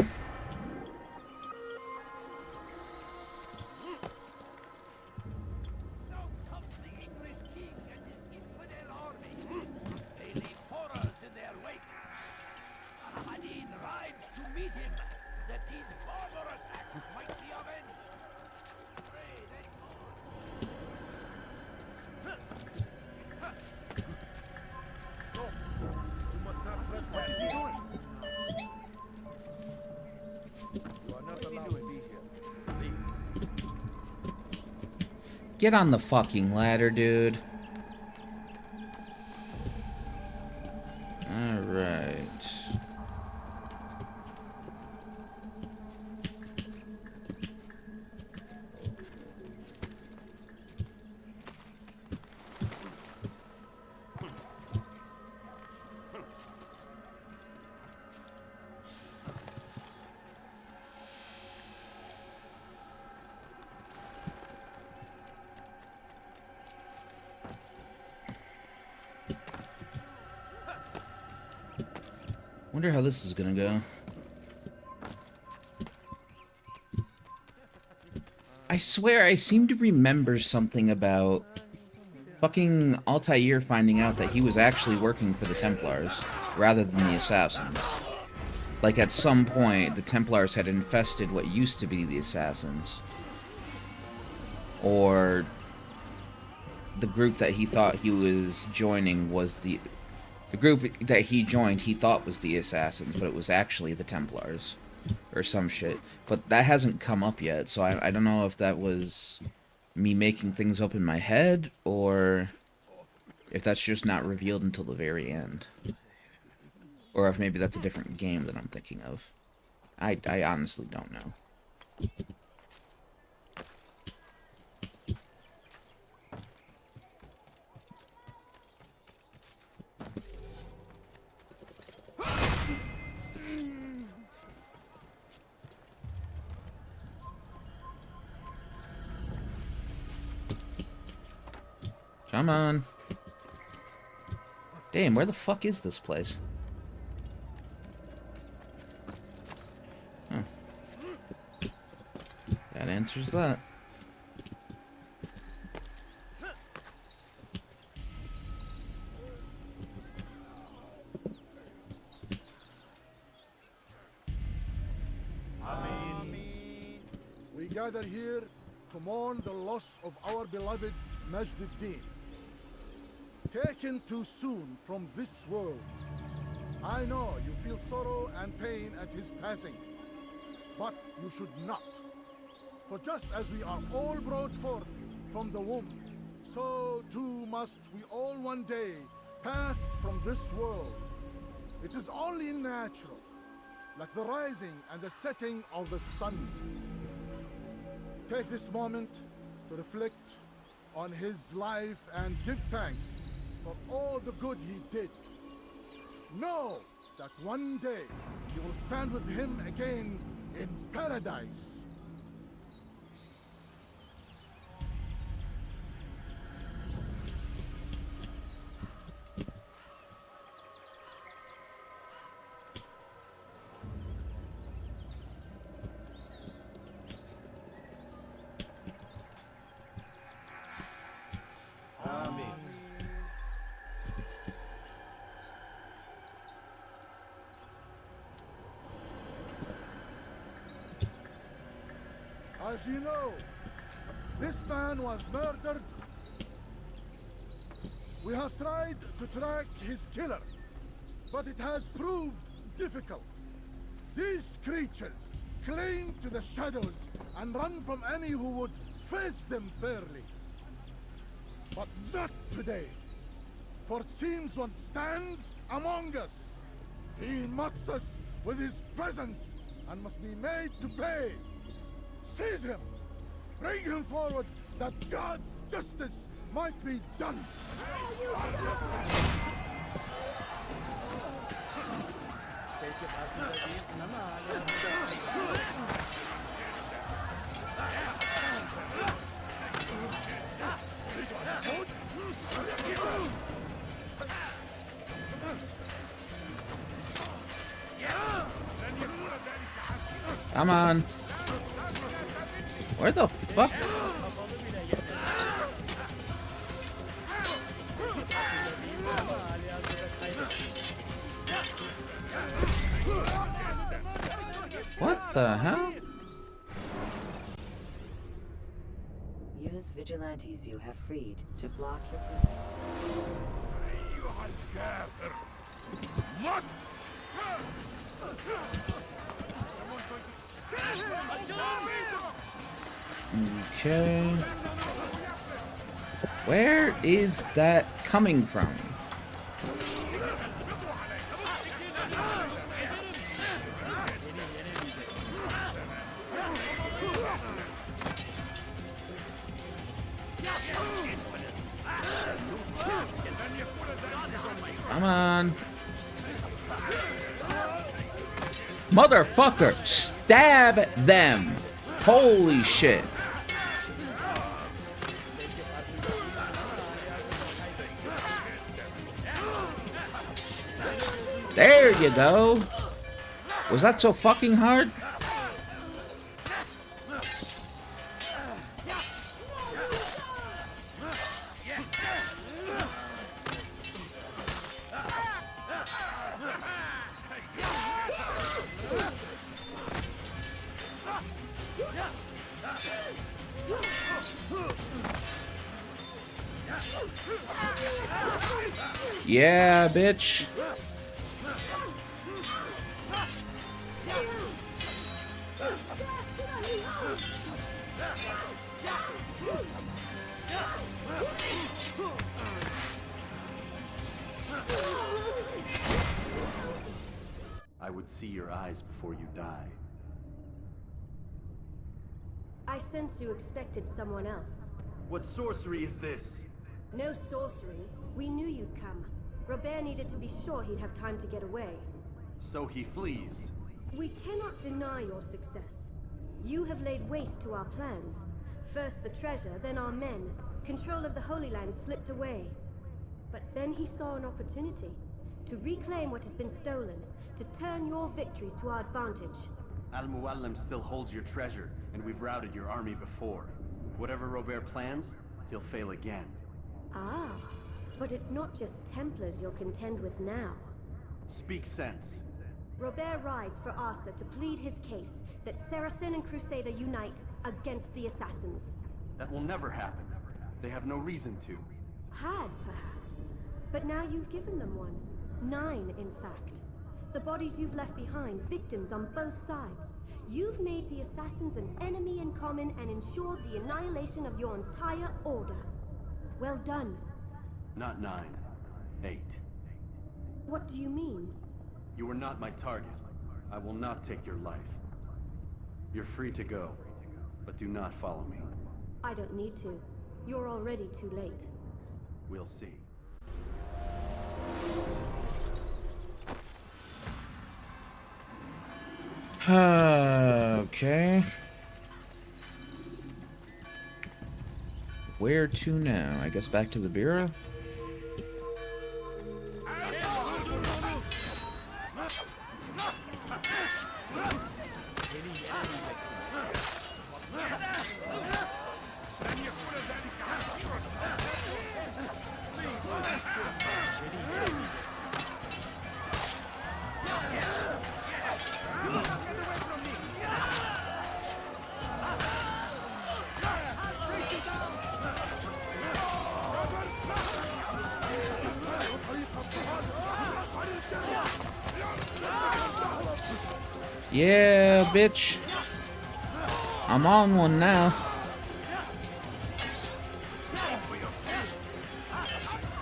Get on the fucking ladder, dude. Alright. Wonder how this is gonna go. I swear I seem to remember something about fucking Altair finding out that he was actually working for the Templars rather than the Assassins. Like at some point the Templars had infested what used to be the Assassins. Or the group that he thought he was joining was the group that he joined, he thought was the Assassins, but it was actually the Templars. Or some shit. But that hasn't come up yet, so I don't know if that was me making things up in my head, or if that's just not revealed until the very end. Or if maybe that's a different game that I'm thinking of. I honestly don't know. Come on. Damn, where the fuck is this place? Huh. That answers that. We gather here to mourn the loss of our beloved Majd-ud-Din. Taken too soon from this world. I know you feel sorrow and pain at his passing, but you should not. For just as we are all brought forth from the womb, so too must we all one day pass from this world. It is only natural. like the rising and the setting of the sun. Take this moment to reflect on his life and give thanks for all the good he did. Know that one day you will stand with him again in paradise. As you know, this man was murdered. We have tried to track his killer, but it has proved difficult. These creatures cling to the shadows and run from any who would face them fairly. But not today, for it seems one stands among us. He mocks us with his presence and must be made to pay. Seize him! Bring him forward, that God's justice might be done! Come on. Where the fuck? What the hell? Use vigilantes you have freed to block your... What? Okay. Where is that coming from? Come on. Motherfucker, stab them. Holy shit. There you go. Was that so fucking hard? Yeah, bitch. I would see your eyes before you die. I sense you expected someone else. What sorcery is this? No sorcery. We knew you'd come. Robert needed to be sure he'd have time to get away. So he flees. We cannot deny your success. You have laid waste to our plans. First the treasure, then our men. Control of the Holy Land slipped away. But then he saw an opportunity to reclaim what has been stolen, to turn your victories to our advantage. Al-Muallim still holds your treasure, and we've routed your army before. Whatever Robert plans, he'll fail again. Ah, but it's not just Templars you'll contend with now. Speak sense. Robert rides for Arsa to plead his case that Saracen and Crusader unite against the Assassins. That will never happen. They have no reason to. Had, perhaps. But now you've given them one. 9, in fact. The bodies you've left behind, victims on both sides. You've made the Assassins an enemy in common and ensured the annihilation of your entire order. Well done. Not 9. 8. What do you mean? You were not my target. I will not take your life. You're free to go, but do not follow me. I don't need to. You're already too late. We'll see. Okay. Where to now? I guess back to the bureau? Yeah, bitch. I'm on one now.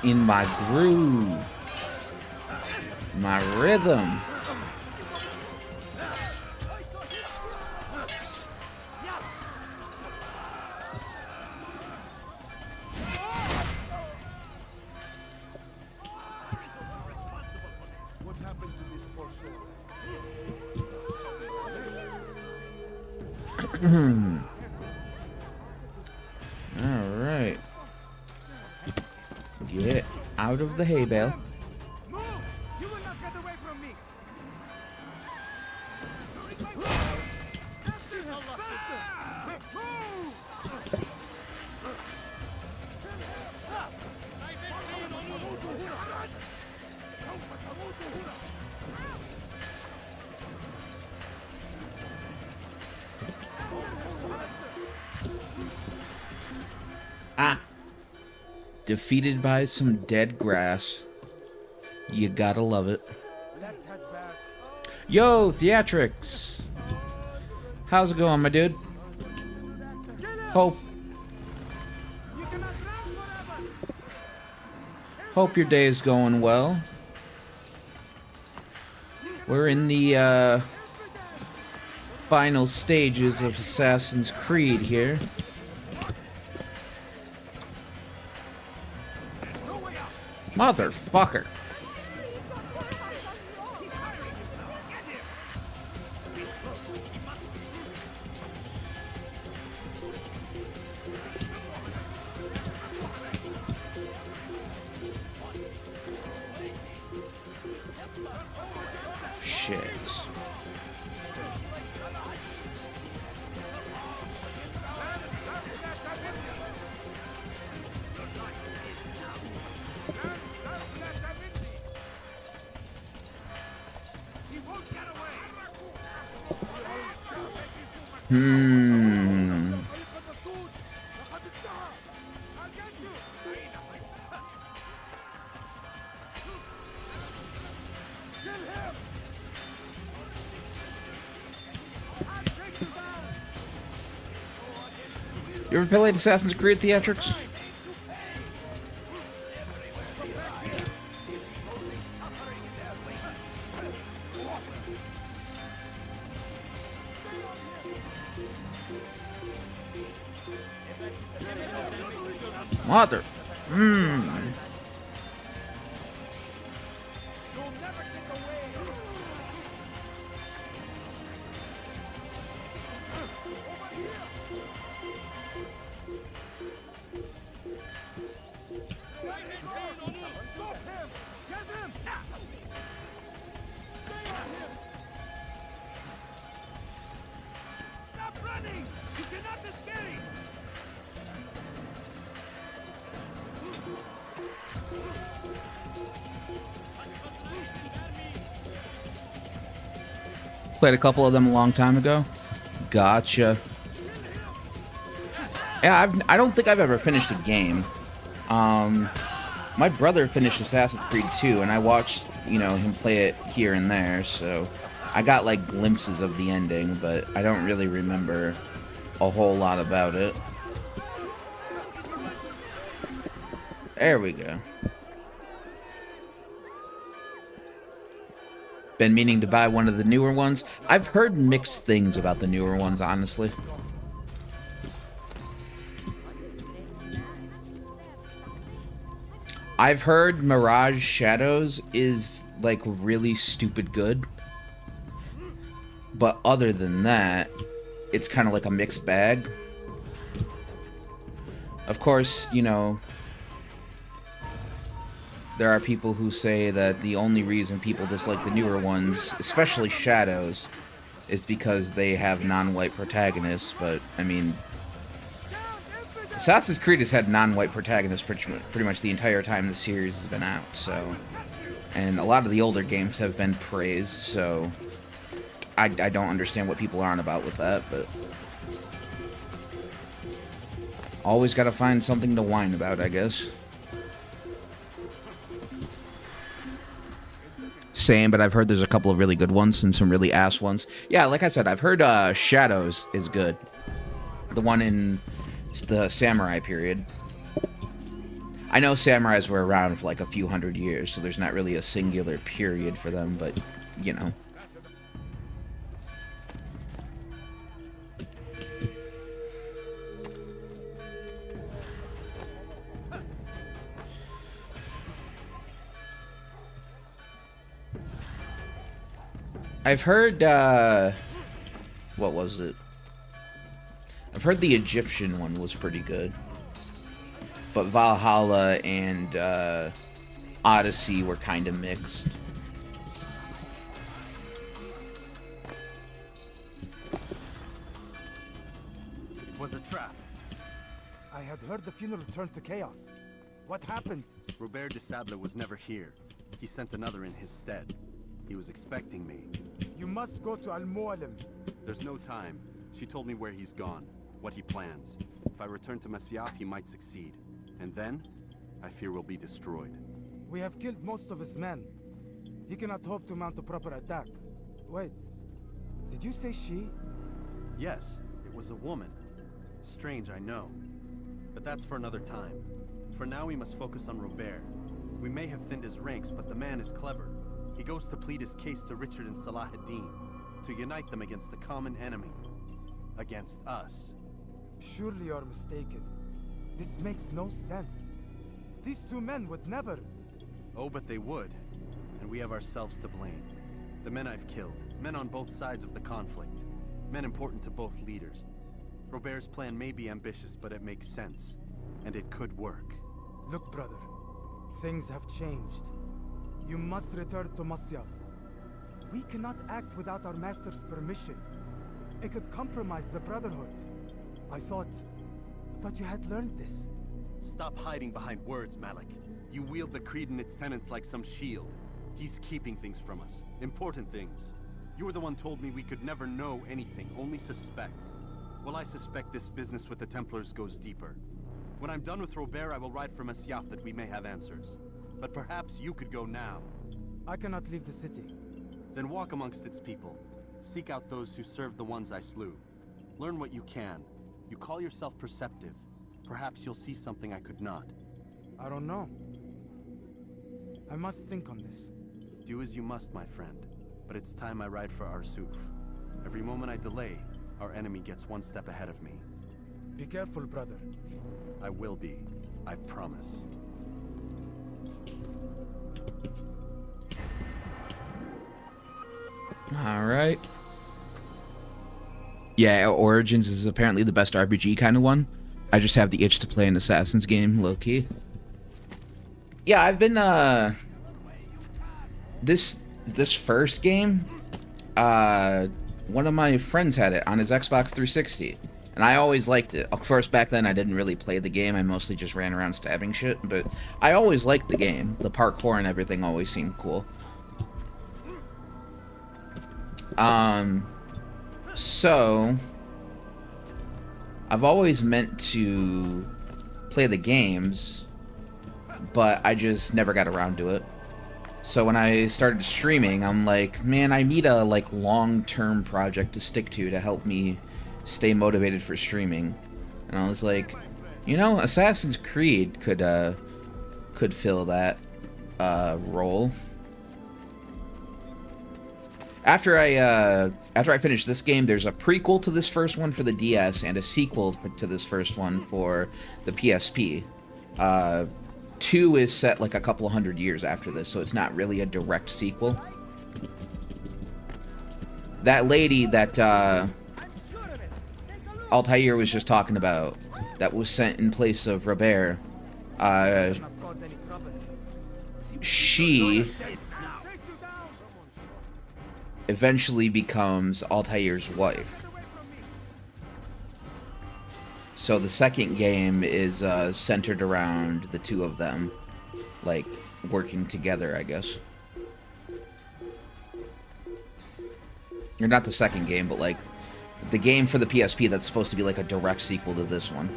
In my groove. My rhythm. What happened to this poor soul? All right. Get out of the hay bale. You will not get away from me! Ah! Defeated by some dead grass. You gotta love it. Yo, Theatrics! How's it going, my dude? Hope your day is going well. We're in the final stages of Assassin's Creed here. Motherfucker. Shit. You ever played Assassin's Creed Theatrics? Mother. Played a couple of them a long time ago. Gotcha. Yeah, I don't think I've ever finished a game. My brother finished Assassin's Creed 2, and I watched, him play it here and there, so I got, like, glimpses of the ending, but I don't really remember a whole lot about it. There we go. Been meaning to buy one of the newer ones. I've heard mixed things about the newer ones, honestly. I've heard Mirage Shadows is, like, really stupid good. But other than that, it's kind of like a mixed bag. Of course, you know, there are people who say that the only reason people dislike the newer ones, especially Shadows, is because they have non-white protagonists, but, I mean, Assassin's Creed has had non-white protagonists pretty much the entire time the series has been out, so... And a lot of the older games have been praised, so... I don't understand what people are on about with that, but... Always gotta find something to whine about, I guess. Same, but I've heard there's a couple of really good ones and some really ass ones. Yeah, like I said, I've heard Shadows is good. The one in the samurai period. I know samurais were around for like a few hundred years, so there's not really a singular period for them, but, you know. I've heard, what was it? I've heard the Egyptian one was pretty good. But Valhalla and, Odyssey were kind of mixed. It was a trap. I had heard the funeral turned to chaos. What happened? Robert de Sable was never here. He sent another in his stead. He was expecting me. You must go to Al-Mualim. There's no time. She told me where he's gone, what he plans. If I return to Masyaf, he might succeed. And then, I fear we'll be destroyed. We have killed most of his men. He cannot hope to mount a proper attack. Wait, did you say she? Yes, it was a woman. Strange, I know. But that's for another time. For now, we must focus on Robert. We may have thinned his ranks, but the man is clever. He goes to plead his case to Richard and Salah ad-Din, to unite them against the common enemy. Against us. Surely you're mistaken. This makes no sense. These two men would never... Oh, but they would. And we have ourselves to blame. The men I've killed, men on both sides of the conflict. Men important to both leaders. Robert's plan may be ambitious, but it makes sense. And it could work. Look, brother. Things have changed. You must return to Masyaf. We cannot act without our master's permission. It could compromise the Brotherhood. I thought you had learned this. Stop hiding behind words, Malik. You wield the creed and its tenets like some shield. He's keeping things from us. Important things. You were the one told me we could never know anything, only suspect. Well, I suspect this business with the Templars goes deeper. When I'm done with Robert, I will ride for Masyaf that we may have answers. But perhaps you could go now. I cannot leave the city. Then walk amongst its people. Seek out those who served the ones I slew. Learn what you can. You call yourself perceptive. Perhaps you'll see something I could not. I don't know. I must think on this. Do as you must, my friend. But it's time I ride for Arsuf. Every moment I delay, our enemy gets one step ahead of me. Be careful, brother. I will be. I promise. Alright. Yeah, Origins is apparently the best RPG kind of one. I just have the itch to play an Assassin's game, low-key. Yeah, I've been, This first game, one of my friends had it on his Xbox 360. And I always liked it. Of course, back then I didn't really play the game. I mostly just ran around stabbing shit. But I always liked the game. The parkour and everything always seemed cool. So I've always meant to play the games, but I just never got around to it. So when I started streaming, I'm like, man, I need a long-term project to stick to help me stay motivated for streaming. And I was like, you know, Assassin's Creed could fill that role. After I finish this game, there's a prequel to this first one for the DS and a sequel to this first one for the PSP. 2 is set like a couple hundred years after this, so it's not really a direct sequel. That lady that Altair was just talking about, that was sent in place of Robert, she eventually becomes Altair's wife. So the second game is centered around the two of them, like, working together, I guess. Or not the second game, but, like, the game for the PSP that's supposed to be, like, a direct sequel to this one.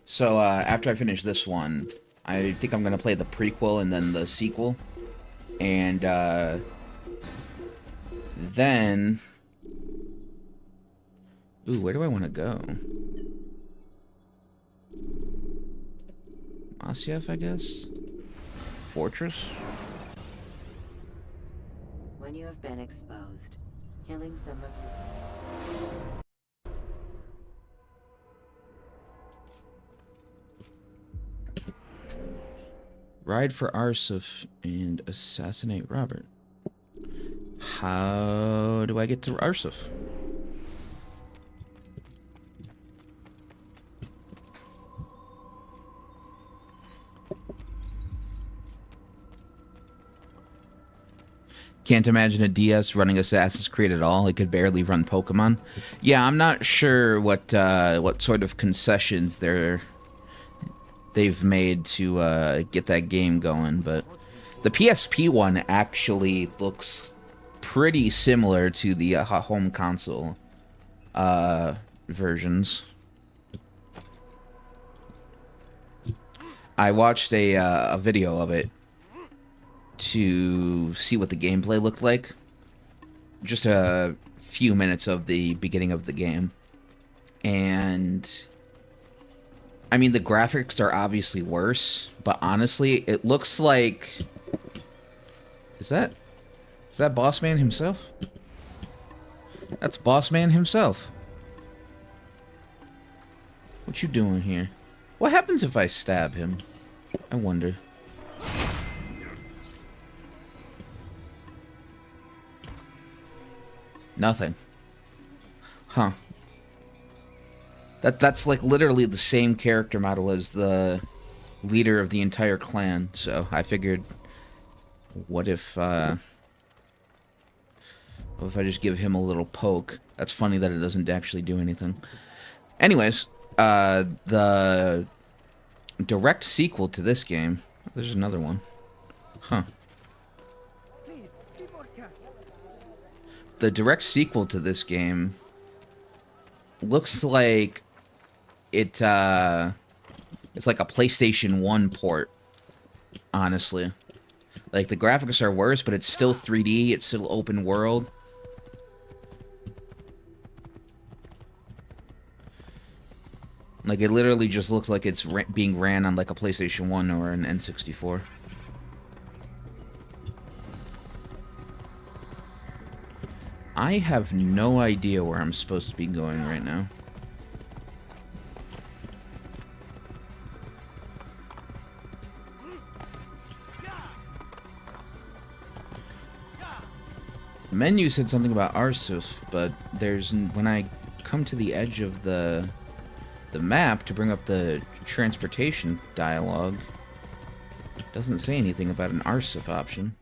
So, after I finish this one, I think I'm going to play the prequel and then the sequel. And, then... Ooh, where do I want to go? Masyaf, I guess? Fortress? When you have been exposed, killing some of Ride for Arsuf and assassinate Robert. How do I get to Arsuf? Can't imagine a DS running Assassin's Creed at all. It could barely run Pokemon. Yeah, I'm not sure what sort of concessions they've made to get that game going, but the PSP one actually looks pretty similar to the home console versions. I watched a video of it to see what the gameplay looked like. Just a few minutes of the beginning of the game. And I mean, the graphics are obviously worse, but honestly, it looks like... Is that Boss Man himself? That's Boss Man himself. What you doing here? What happens if I stab him? I wonder. Nothing. Huh. That's like literally the same character model as the leader of the entire clan, so I figured, what if I just give him a little poke? That's funny that it doesn't actually do anything. Anyways, the direct sequel to this game, there's another one. Huh. The direct sequel to this game looks like it's like a PlayStation 1 port, honestly. Like, the graphics are worse, but it's still 3D, it's still open world. Like, it literally just looks like it's being ran on, like, a PlayStation 1 or an N64. I have no idea where I'm supposed to be going right now. The menu said something about Arsuf, but when I come to the edge of the map to bring up the transportation dialogue, it doesn't say anything about an Arsuf option.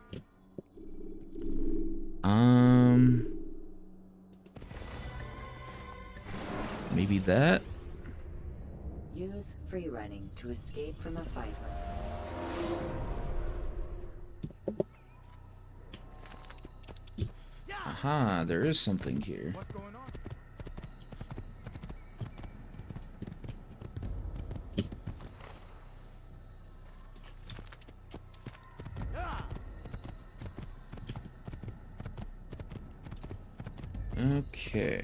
Maybe that? Use free running to escape from a fight. Aha, there is something here. What's going on? Okay.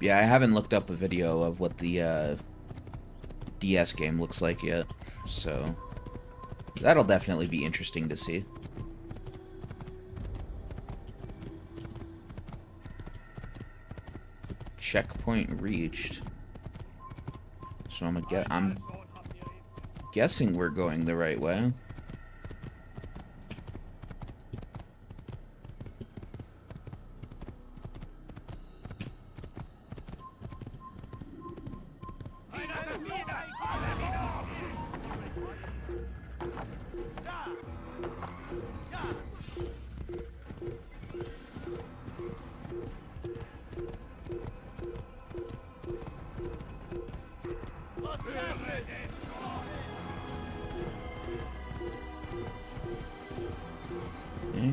Yeah, I haven't looked up a video of what the DS game looks like yet, so that'll definitely be interesting to see. Checkpoint reached. So I'm guessing we're going the right way.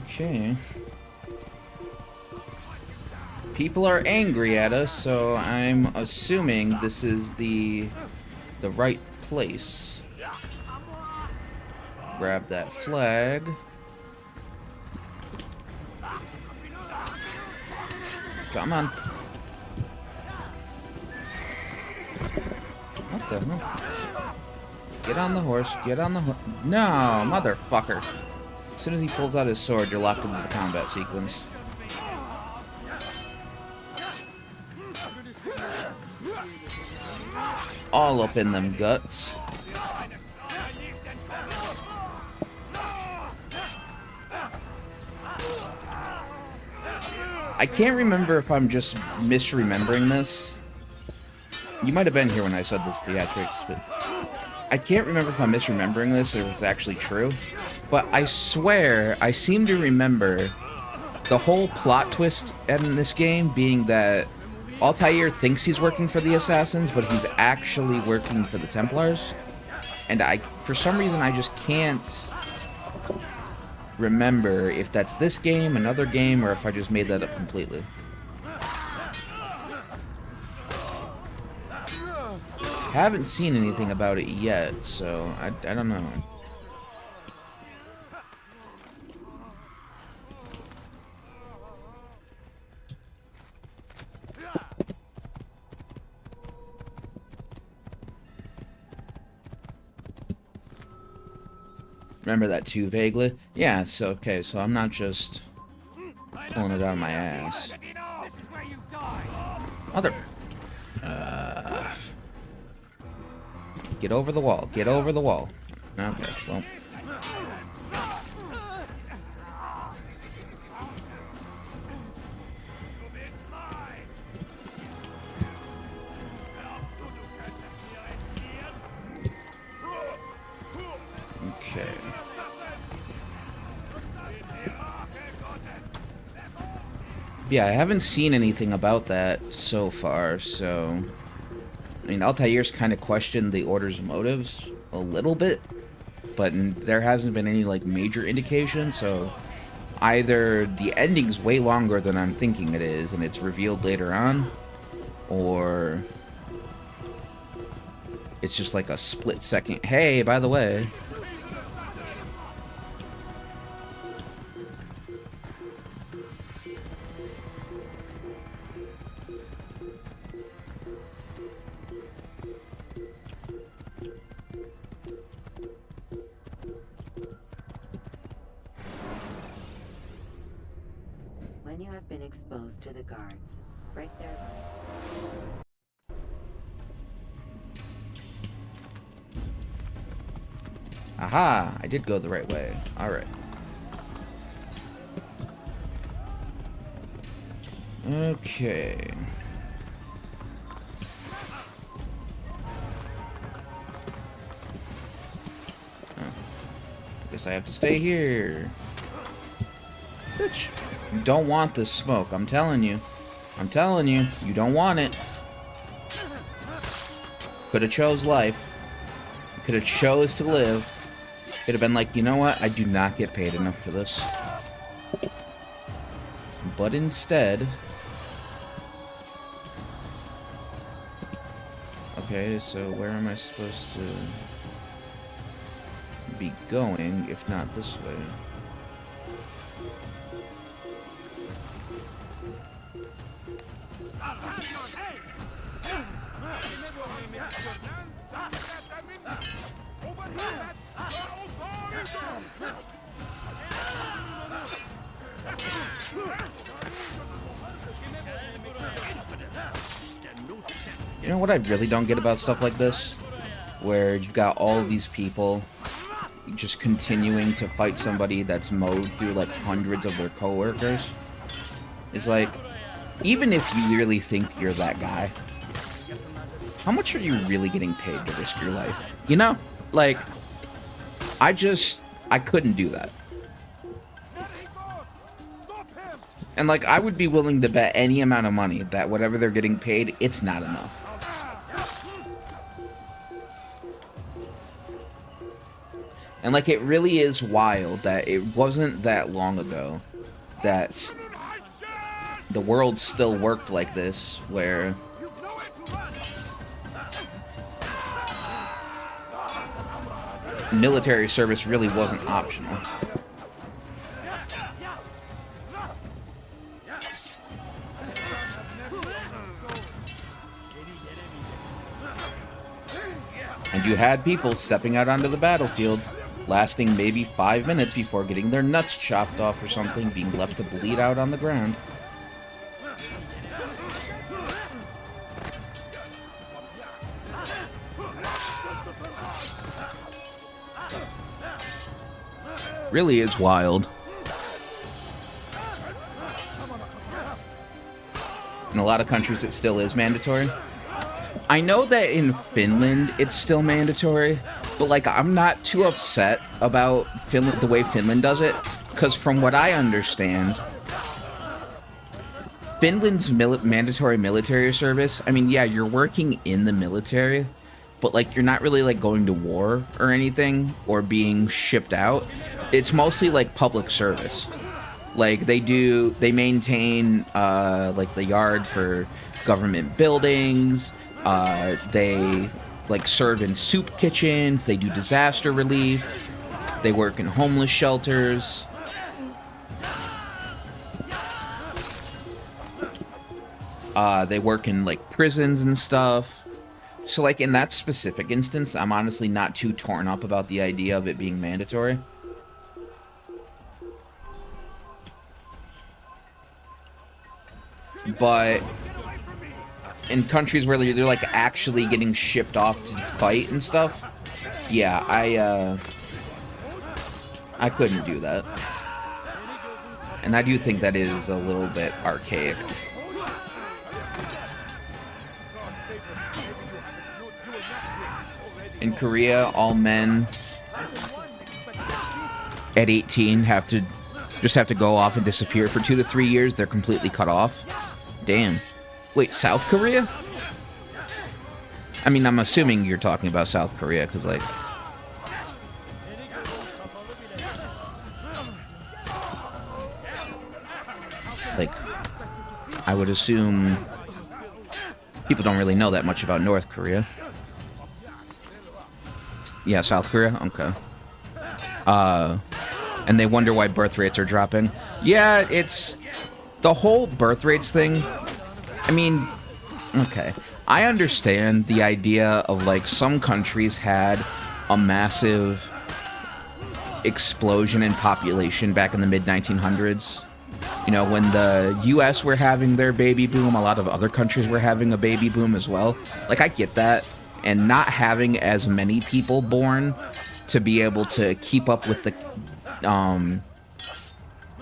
Okay. People are angry at us, so I'm assuming this is the right place. Grab that flag. Come on. What the hell? Get on the horse. Get on the horse. No, motherfucker. As soon as he pulls out his sword, you're locked into the combat sequence. All up in them guts. I can't remember if I'm just misremembering this. You might have been here when I said this theatrics, but I can't remember if I'm misremembering this or if it's actually true. But I swear, I seem to remember the whole plot twist in this game being that Altair thinks he's working for the Assassins, but he's actually working for the Templars. And for some reason, I just can't remember if that's this game, another game, or if I just made that up completely. Haven't seen anything about it yet, so I don't know. Remember that too vaguely? Yeah, so okay, so I'm not just pulling it out of my ass. Mother... Get over the wall. Get over the wall. Okay, well... Okay. Yeah, I haven't seen anything about that so far, so... I mean, Altair's kind of questioned the Order's motives a little bit, but there hasn't been any, like, major indication, so... Either the ending's way longer than I'm thinking it is, and it's revealed later on, or... It's just like a split second, hey, by the way... When you have been exposed to the guards, break their Aha! I did go the right way. Alright. Okay. Oh. I guess I have to stay here. Bitch. You don't want this smoke, I'm telling you. I'm telling you, you don't want it. Could have chose life. Could have chose to live. Could have been like, you know what? I do not get paid enough for this. But instead... Okay, so where am I supposed to be going, if not this way. You know what I really don't get about stuff like this? Where you've got all these people just continuing to fight somebody that's mowed through like hundreds of their coworkers. It's like, even if you really think you're that guy, how much are you really getting paid to risk your life? You know? Like, I couldn't do that. And like, I would be willing to bet any amount of money that whatever they're getting paid, it's not enough. And like, it really is wild that it wasn't that long ago that the world still worked like this, where military service really wasn't optional. And you had people stepping out onto the battlefield, lasting maybe 5 minutes before getting their nuts chopped off or something, being left to bleed out on the ground. Really is wild. In a lot of countries it still is mandatory. I know that in Finland it's still mandatory, but like, I'm not too upset about Finland, the way Finland does it, because from what I understand, Finland's mandatory military service, I mean, yeah, you're working in the military, but like, you're not really like going to war or anything or being shipped out. It's mostly like public service. Like, they maintain like the yard for government buildings. They like serve in soup kitchens, they do disaster relief, they work in homeless shelters. They work in like prisons and stuff. So like, in that specific instance, I'm honestly not too torn up about the idea of it being mandatory. But in countries where they're like actually getting shipped off to fight and stuff, yeah, I couldn't do that. And I do think that is a little bit archaic. In Korea, all men at 18 have to go off and disappear for 2 to 3 years. They're completely cut off. Damn. Wait, South Korea? I mean, I'm assuming you're talking about South Korea, because, like... I would assume people don't really know that much about North Korea. Yeah, South Korea? Okay. And they wonder why birth rates are dropping. Yeah, it's... the whole birth rates thing... I mean, okay, I understand the idea of like, some countries had a massive explosion in population back in the mid-1900s. You know, when the US were having their baby boom, a lot of other countries were having a baby boom as well. Like, I get that. And not having as many people born to be able to keep up with the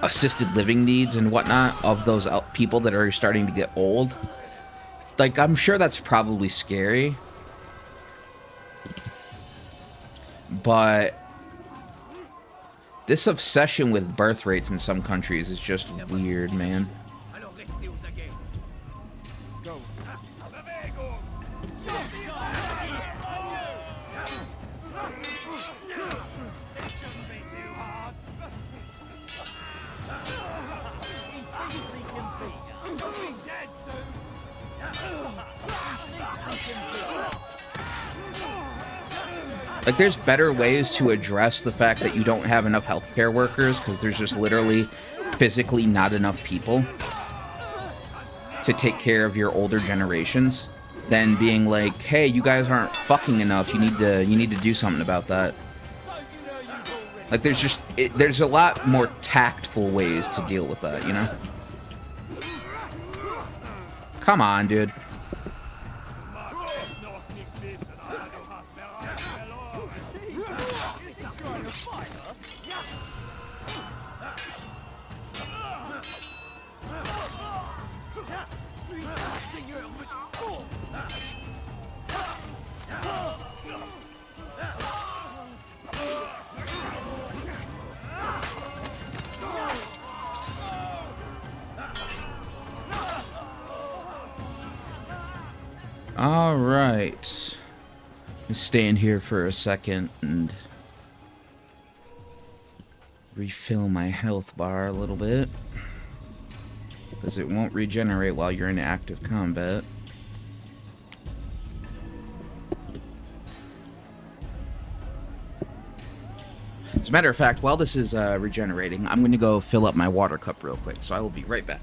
assisted living needs and whatnot of those people that are starting to get old. Like, I'm sure that's probably scary. But this obsession with birth rates in some countries is just weird, man. Like, there's better ways to address the fact that you don't have enough healthcare workers, because there's just literally physically not enough people to take care of your older generations, than being like, hey, you guys aren't fucking enough, you need to do something about that. Like, there's a lot more tactful ways to deal with that, you know? Come on, dude. All right. Just stand here for a second and refill my health bar a little bit, because it won't regenerate while you're in active combat. As a matter of fact, while this is regenerating, I'm going to go fill up my water cup real quick, so I will be right back.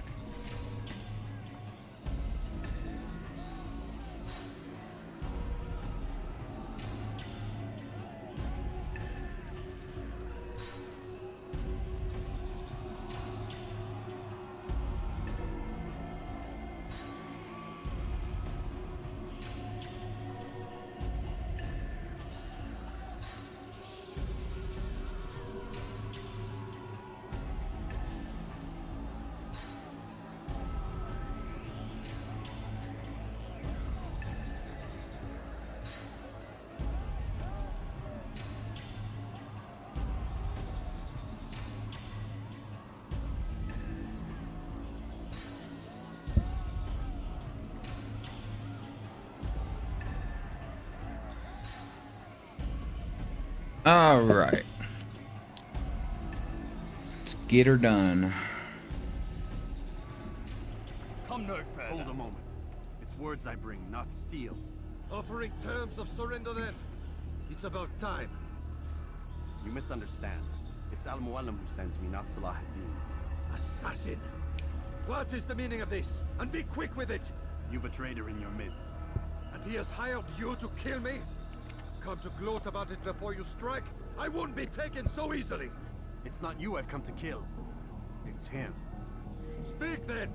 All right. Let's get her done. Come no further. Hold a moment. It's words I bring, not steel. Offering terms of surrender then. It's about time. You misunderstand. It's Al-Mualim who sends me, not Salah ad-Din. Assassin! What is the meaning of this? And be quick with it! You've a traitor in your midst. And he has hired you to kill me? Come to gloat about it before you strike? I won't be taken so easily! It's not you I've come to kill. It's him. Speak then,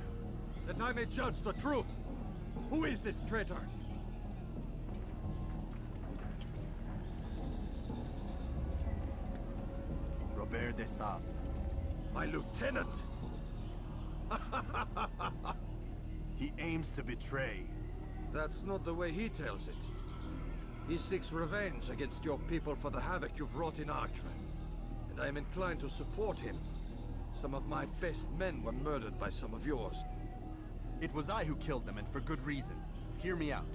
that I may judge the truth. Who is this traitor? Robert de Sable. My lieutenant! He aims to betray. That's not the way he tells it. He seeks revenge against your people for the havoc you've wrought in Acre. And I am inclined to support him. Some of my best men were murdered by some of yours. It was I who killed them, and for good reason. Hear me out.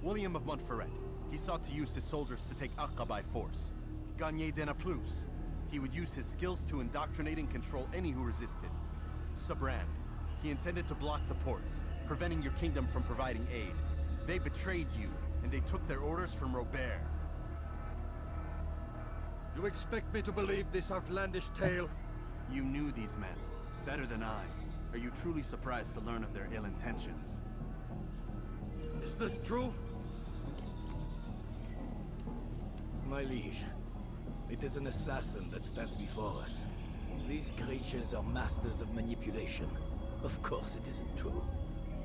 William of Montferrat. He sought to use his soldiers to take Acre by force. Gagner de Naplouse. He would use his skills to indoctrinate and control any who resisted. Sabrand. He intended to block the ports, preventing your kingdom from providing aid. They betrayed you, and they took their orders from Robert. You expect me to believe this outlandish tale? You knew these men, better than I. Are you truly surprised to learn of their ill intentions? Is this true? My liege, it is an assassin that stands before us. These creatures are masters of manipulation. Of course it isn't true.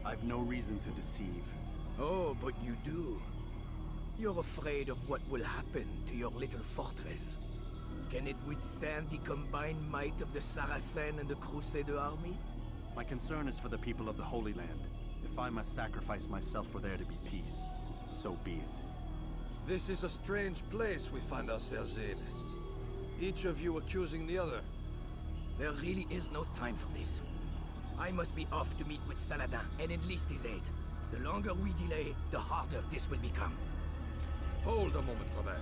I've no reason to deceive. Oh, but you do. You're afraid of what will happen to your little fortress. Can it withstand the combined might of the Saracen and the Crusader army? My concern is for the people of the Holy Land. If I must sacrifice myself for there to be peace, so be it. This is a strange place we find ourselves in. Each of you accusing the other. There really is no time for this. I must be off to meet with Saladin and enlist his aid. The longer we delay, the harder this will become. Hold a moment, Robert.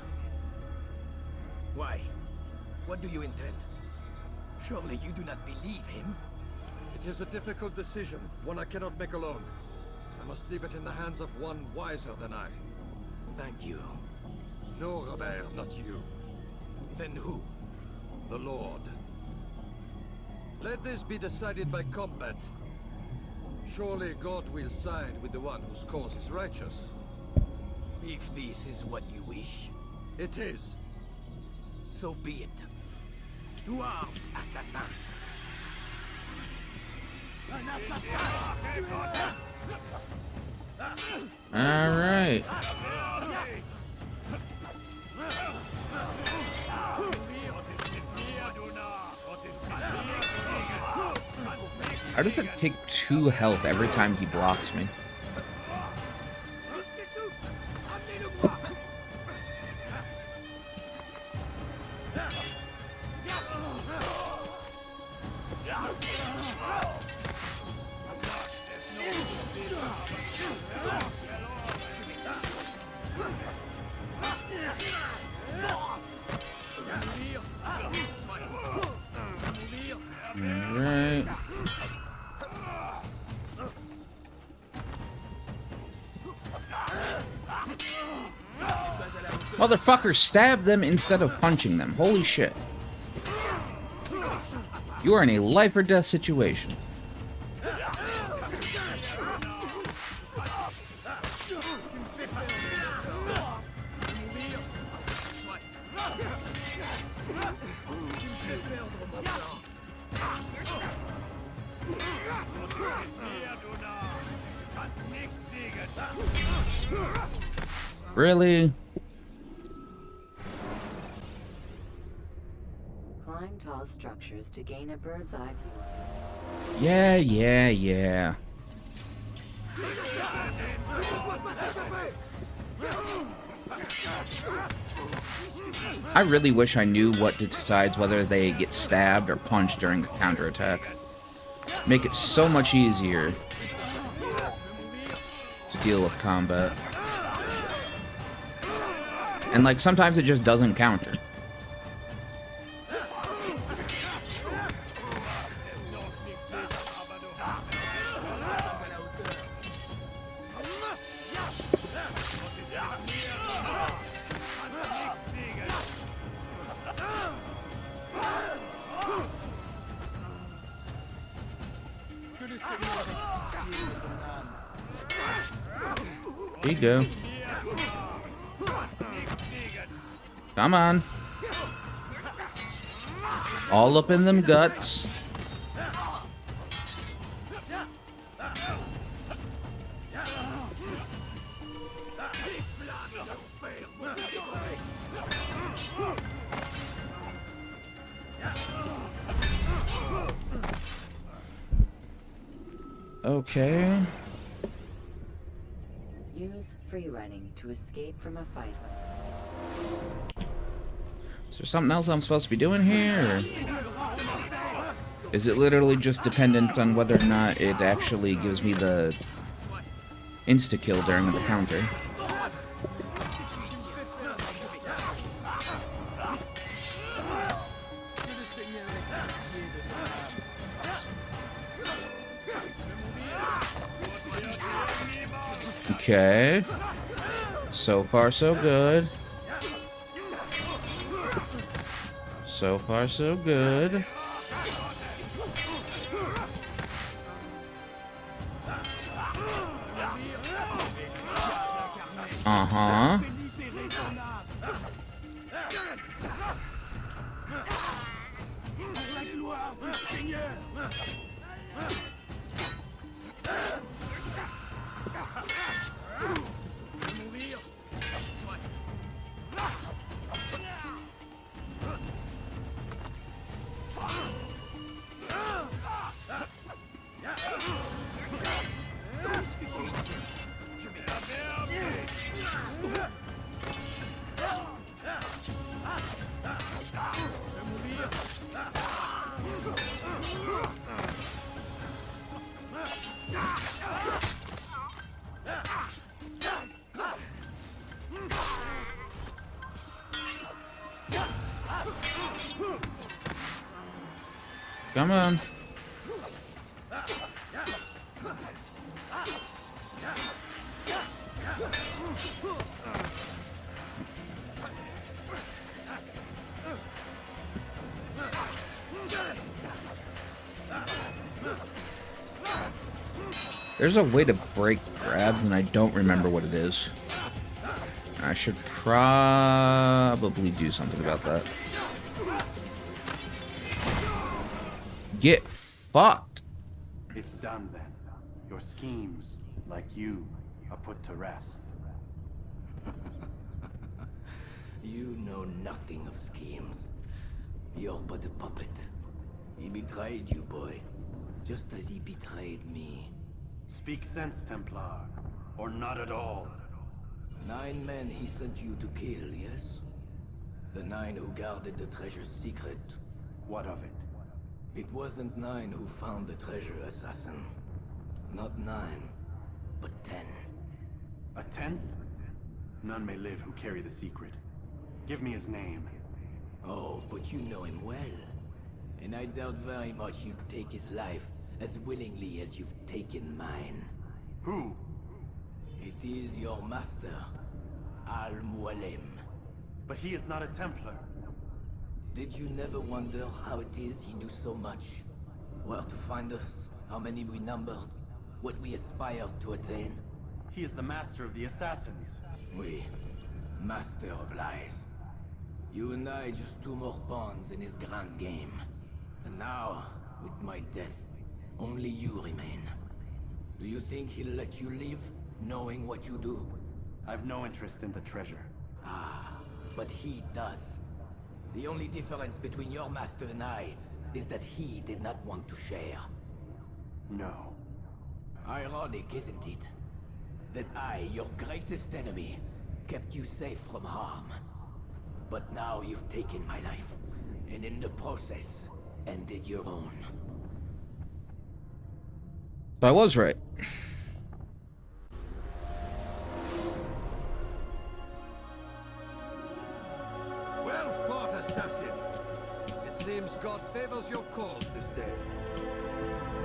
Why? What do you intend? Surely you do not believe him? It is a difficult decision, one I cannot make alone. I must leave it in the hands of one wiser than I. Thank you. No, Robert, not you. Then who? The Lord. Let this be decided by combat. Surely God will side with the one whose cause is righteous. If this is what you wish. It is. So be it. To arms, assassins! All right. How does it take 2 health every time he blocks me? Alright. Motherfucker, stab them instead of punching them. Holy shit. You are in a life or death situation. Really? Climb tall structures to gain a bird's eye view. Yeah. I really wish I knew what decides whether they get stabbed or punched during a counterattack. Make it so much easier to deal with combat. And like sometimes it just doesn't counter. There you go. Come on. All up in them guts. Okay. Use free running to escape from a fight. Is there something else I'm supposed to be doing here? Or is it literally just dependent on whether or not it actually gives me the insta-kill during the counter? Okay. So far, so good. So far, so good. Uh-huh. Come on. There's a way to break grabs, and I don't remember what it is. I should probably do something about that. Get fucked. It's done then. Your schemes, like you, are put to rest. You know nothing of schemes. You're but a puppet. He betrayed you, boy. Just as he betrayed me. Speak sense, Templar. Or not at all. 9 men he sent you to kill, yes? The 9 who guarded the treasure's secret. What of it? It wasn't 9 who found the treasure, assassin. Not 9, but 10. A 10th? None may live who carry the secret. Give me his name. Oh, but you know him well. And I doubt very much you'd take his life as willingly as you've taken mine. Who? It is your master, Al-Mualim. But he is not a Templar. Did you never wonder how it is he knew so much? Where to find us, how many we numbered, what we aspired to attain? He is the master of the assassins. Oui, master of lies. You and I just 2 more pawns in his grand game. And now, with my death, only you remain. Do you think he'll let you live, knowing what you do? I've no interest in the treasure. Ah, but he does. The only difference between your master and I is that he did not want to share. No. Ironic, isn't it? That I, your greatest enemy, kept you safe from harm. But now you've taken my life, and in the process, ended your own. So I was right. Well fought, assassin. It seems God favors your cause this day.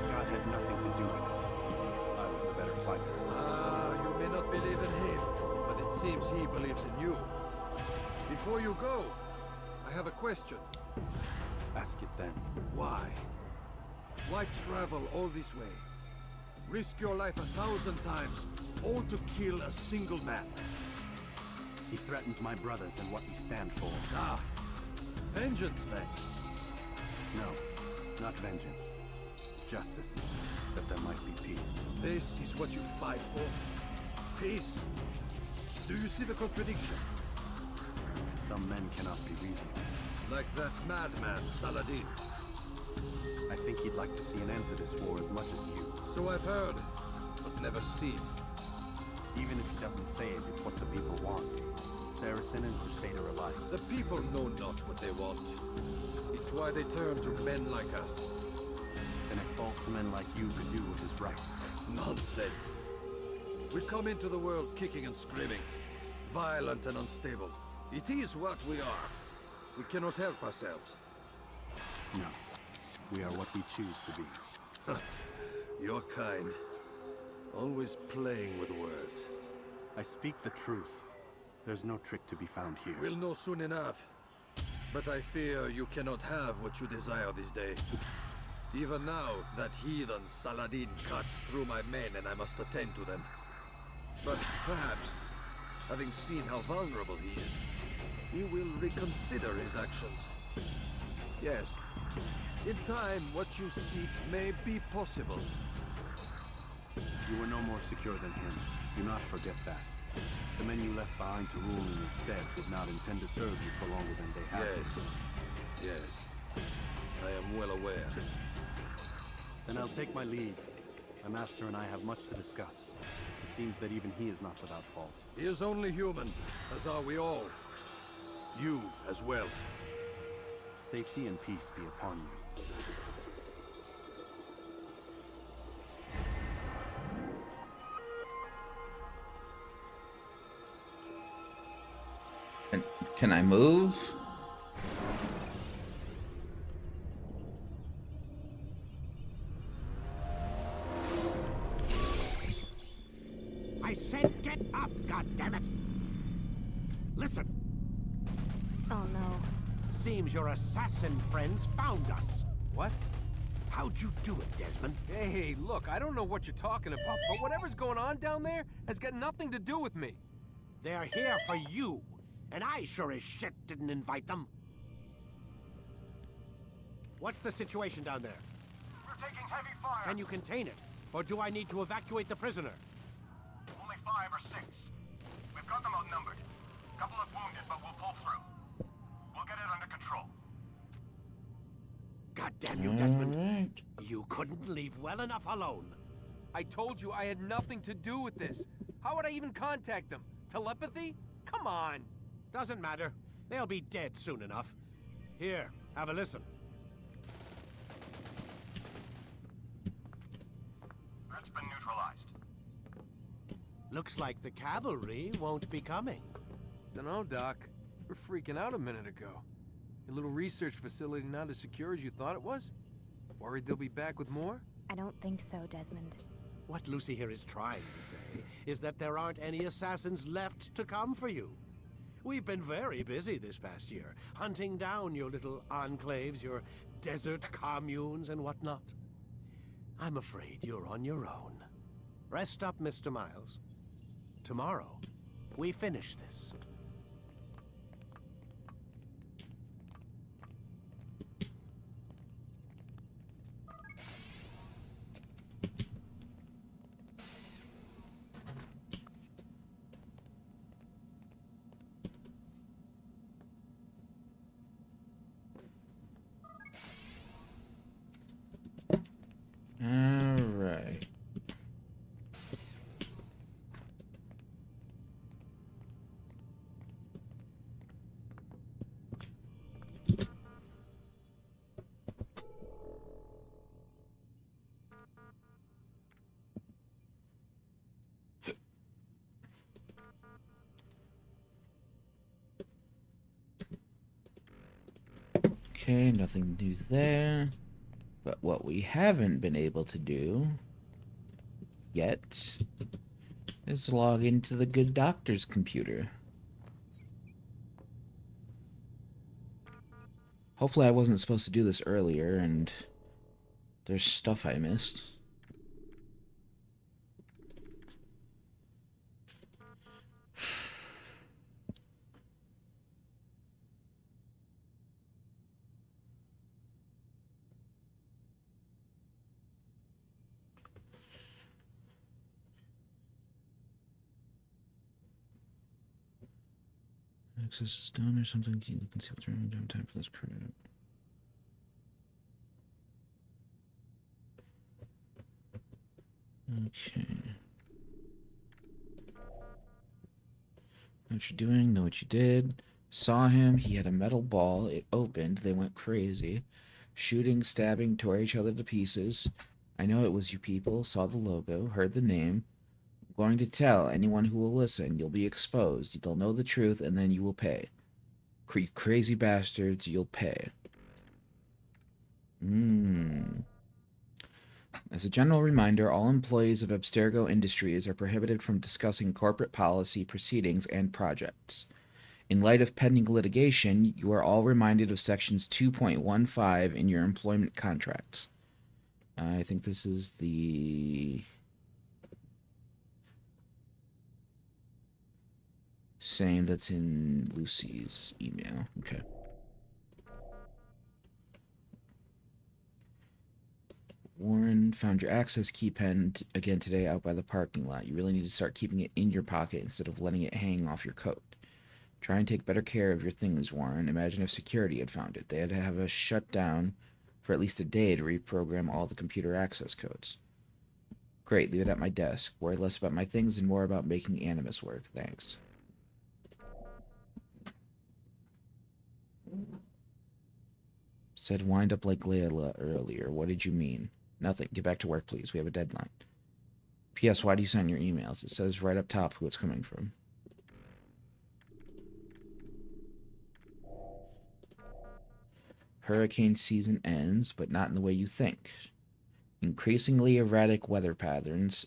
God had nothing to do with it. I was the better fighter. Ah, you may not believe in him, but it seems he believes in you. Before you go, I have a question. Ask it then. Why? Why travel all this way? Risk your life 1,000 times, all to kill a single man. He threatened my brothers and what we stand for. Ah, vengeance then. No, not vengeance. Justice, that there might be peace. This is what you fight for? Peace? Do you see the contradiction? Some men cannot be reasonable. Like that madman, Saladin. I think he'd like to see an end to this war as much as you. So I've heard, but never seen. Even if he doesn't say it, it's what the people want. Saracen and Crusader alike. The people know not what they want. It's why they turn to men like us. Then it falls to men like you to do what is right. Nonsense. We come into the world kicking and screaming, violent and unstable. It is what we are. We cannot help ourselves. No. We are what we choose to be. Your kind. Always playing with words. I speak the truth. There's no trick to be found here. We'll know soon enough. But I fear you cannot have what you desire this day. Even now, that heathen Saladin cuts through my men and I must attend to them. But perhaps, having seen how vulnerable he is, he will reconsider his actions. Yes, in time, what you seek may be possible. You were no more secure than him. Do not forget that. The men you left behind to rule in your stead did not intend to serve you for longer than they had to. Yes. I am well aware. Then I'll take my leave. My master and I have much to discuss. It seems that even he is not without fault. He is only human, as are we all. You as well. Safety and peace be upon you. Can I move? I said get up, goddammit! Listen. Oh no. Seems your assassin friends found us. What? How'd you do it, Desmond? Hey, look, I don't know what you're talking about, but whatever's going on down there has got nothing to do with me. They're here for you, and I sure as shit didn't invite them. What's the situation down there? We're taking heavy fire. Can you contain it? Or do I need to evacuate the prisoner? Only 5 or 6. We've got them outnumbered. Couple of wounded, but we'll pull through. We'll get it under control. God damn you, Desmond. You couldn't leave well enough alone. I told you I had nothing to do with this. How would I even contact them? Telepathy? Come on. Doesn't matter. They'll be dead soon enough. Here, have a listen. Threat's been neutralized. Looks like the cavalry won't be coming. Dunno, Doc. We're freaking out a minute ago. Your little research facility not as secure as you thought it was? Worried they'll be back with more? I don't think so, Desmond. What Lucy here is trying to say is that there aren't any assassins left to come for you. We've been very busy this past year, hunting down your little enclaves, your desert communes and whatnot. I'm afraid you're on your own. Rest up, Mr. Miles. Tomorrow, we finish this. Alright. Okay, nothing new there. But what we haven't been able to do yet is log into the good doctor's computer. Hopefully I wasn't supposed to do this earlier and there's stuff I missed. Access is done or something. You can see what's wrong. Don't have time for this crap. Okay. Know what you're doing, know what you did. Saw him, he had a metal ball, it opened, they went crazy. Shooting, stabbing, tore each other to pieces. I know it was you people, saw the logo, heard the name. I'm going to tell anyone who will listen, you'll be exposed. They'll know the truth, and then you will pay. Crazy bastards, you'll pay. As a general reminder, all employees of Abstergo Industries are prohibited from discussing corporate policy, proceedings, and projects. In light of pending litigation, you are all reminded of sections 2.15 in your employment contracts. I think this is the same that's in Lucy's email. Okay. Warren found your access key pen again today out by the parking lot. You really need to start keeping it in your pocket instead of letting it hang off your coat. Try and take better care of your things, Warren. Imagine if security had found it. They had to have us shut down for at least a day to reprogram all the computer access codes. Great, leave it at my desk. Worry less about my things and more about making Animus work. Thanks. Said wind up like Layla earlier. What did you mean? Nothing. Get back to work, please. We have a deadline. P.S. Why do you sign your emails? It says right up top who it's coming from. Hurricane season ends, but not in the way you think. Increasingly erratic weather patterns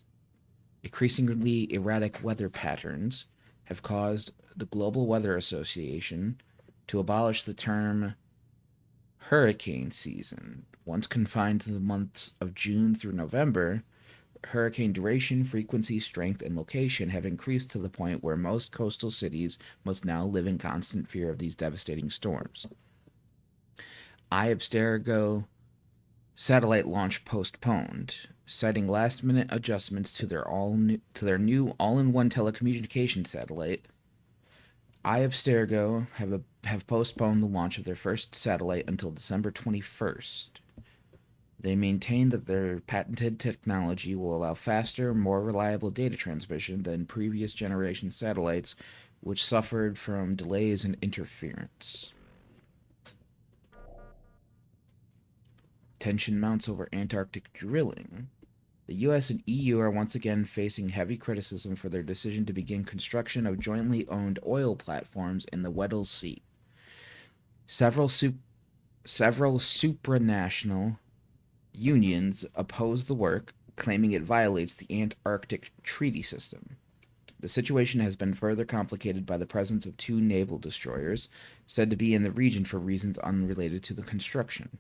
have caused the Global Weather Association to abolish the term hurricane season. Once confined to the months of June through November, hurricane duration, frequency, strength, and location have increased to the point where most coastal cities must now live in constant fear of these devastating storms. Eye of Stergo satellite launch postponed, citing last-minute adjustments to their new all-in-one telecommunication satellite. Eye of Stergo have postponed the launch of their first satellite until December 21st. They maintain that their patented technology will allow faster, more reliable data transmission than previous generation satellites, which suffered from delays and interference. Tension mounts over Antarctic drilling. The US and EU are once again facing heavy criticism for their decision to begin construction of jointly owned oil platforms in the Weddell Sea. Several supranational unions oppose the work, claiming it violates the Antarctic Treaty System. The situation has been further complicated by the presence of 2 naval destroyers, said to be in the region for reasons unrelated to the construction.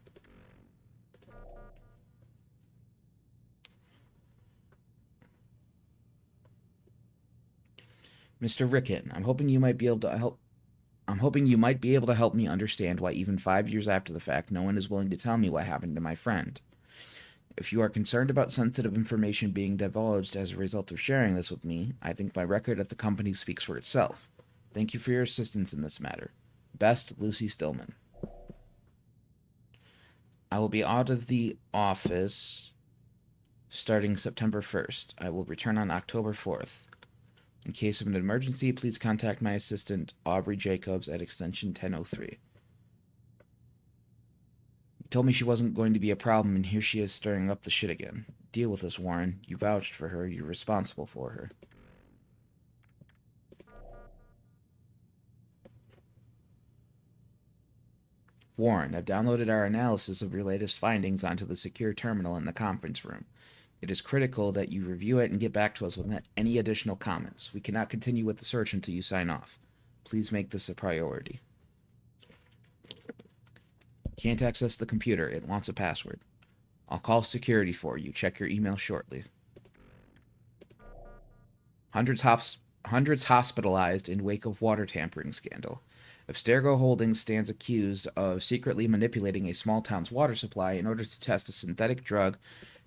Mr. Rickon, I'm hoping you might be able to help me understand why even 5 years after the fact, no one is willing to tell me what happened to my friend. If you are concerned about sensitive information being divulged as a result of sharing this with me, I think my record at the company speaks for itself. Thank you for your assistance in this matter. Best, Lucy Stillman. I will be out of the office starting September 1st. I will return on October 4th. In case of an emergency, please contact my assistant, Aubrey Jacobs, at extension 1003. You told me she wasn't going to be a problem, and here she is stirring up the shit again. Deal with this, Warren. You vouched for her. You're responsible for her. Warren, I've downloaded our analysis of your latest findings onto the secure terminal in the conference room. It is critical that you review it and get back to us with any additional comments. We cannot continue with the search until you sign off. Please make this a priority. Can't access the computer. It wants a password. I'll call security for you. Check your email shortly. Hundreds hospitalized in wake of water tampering scandal. Abstergo Holdings stands accused of secretly manipulating a small town's water supply in order to test a synthetic drug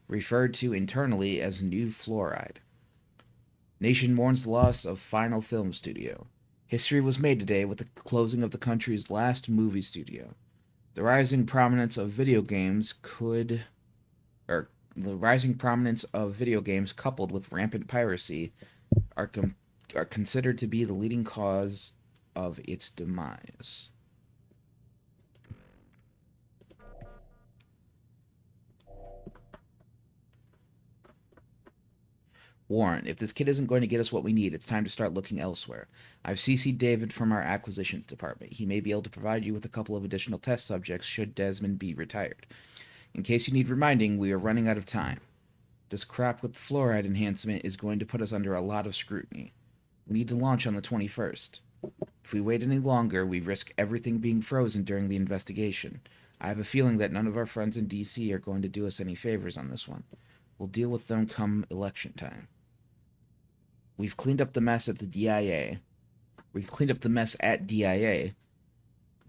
referred to internally as new fluoride. Nation mourns the loss of Final Film Studio. History was made today with the closing of the country's last movie studio. The rising prominence of video games coupled with rampant piracy are considered to be the leading cause of its demise. Warren, if this kid isn't going to get us what we need, it's time to start looking elsewhere. I've CC'd David from our acquisitions department. He may be able to provide you with a couple of additional test subjects should Desmond be retired. In case you need reminding, we are running out of time. This crap with the fluoride enhancement is going to put us under a lot of scrutiny. We need to launch on the 21st. If we wait any longer, we risk everything being frozen during the investigation. I have a feeling that none of our friends in D.C. are going to do us any favors on this one. We'll deal with them come election time. We've cleaned up the mess at the DIA.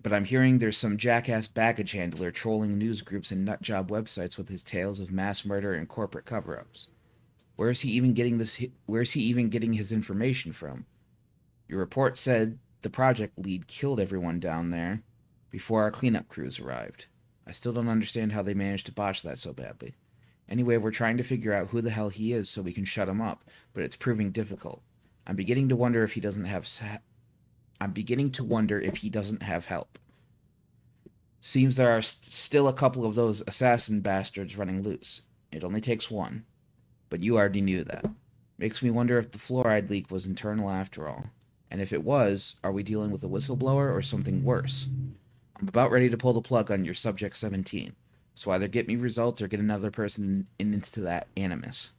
But I'm hearing there's some jackass baggage handler trolling news groups and nutjob websites with his tales of mass murder and corporate cover-ups. Where is he even getting his information from? Your report said the project lead killed everyone down there before our cleanup crews arrived. I still don't understand how they managed to botch that so badly. Anyway, we're trying to figure out who the hell he is so we can shut him up, but it's proving difficult. I'm beginning to wonder if he doesn't have help. Seems there are still a couple of those assassin bastards running loose. It only takes one. But you already knew that. Makes me wonder if the fluoride leak was internal after all. And if it was, are we dealing with a whistleblower or something worse? I'm about ready to pull the plug on your Subject 17. So either get me results or get another person into that animus.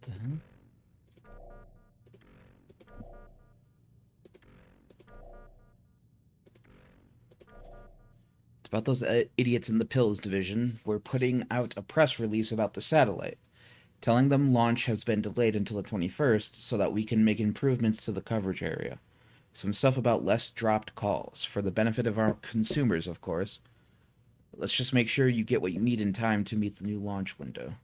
the hell? It's about those idiots in the pills division. We're putting out a press release about the satellite, telling them launch has been delayed until the 21st so that we can make improvements to the coverage area. Some stuff about less dropped calls, for the benefit of our consumers, of course. Let's just make sure you get what you need in time to meet the new launch window.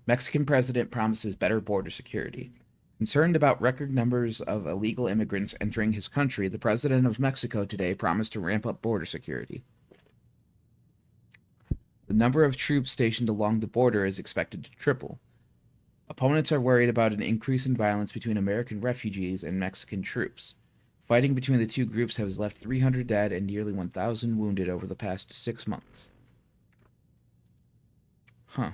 Mexican president promises better border security. Concerned about record numbers of illegal immigrants entering his country, the president of Mexico today promised to ramp up border security. The number of troops stationed along the border is expected to triple. Opponents are worried about an increase in violence between American refugees and Mexican troops. Fighting between the two groups has left 300 dead and nearly 1,000 wounded over the past 6 months. Huh.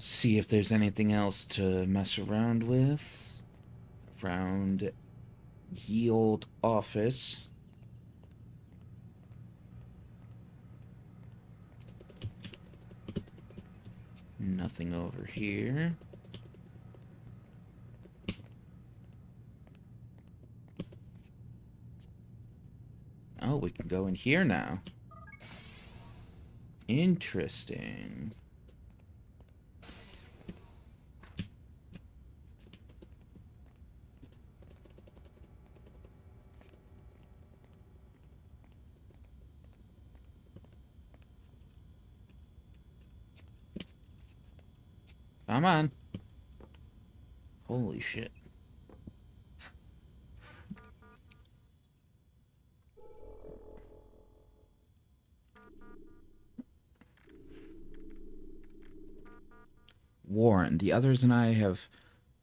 See if there's anything else to mess around with around ye old office. Nothing over here. Oh, we can go in here now. Interesting. Come on. Holy shit. Warren, the others and I have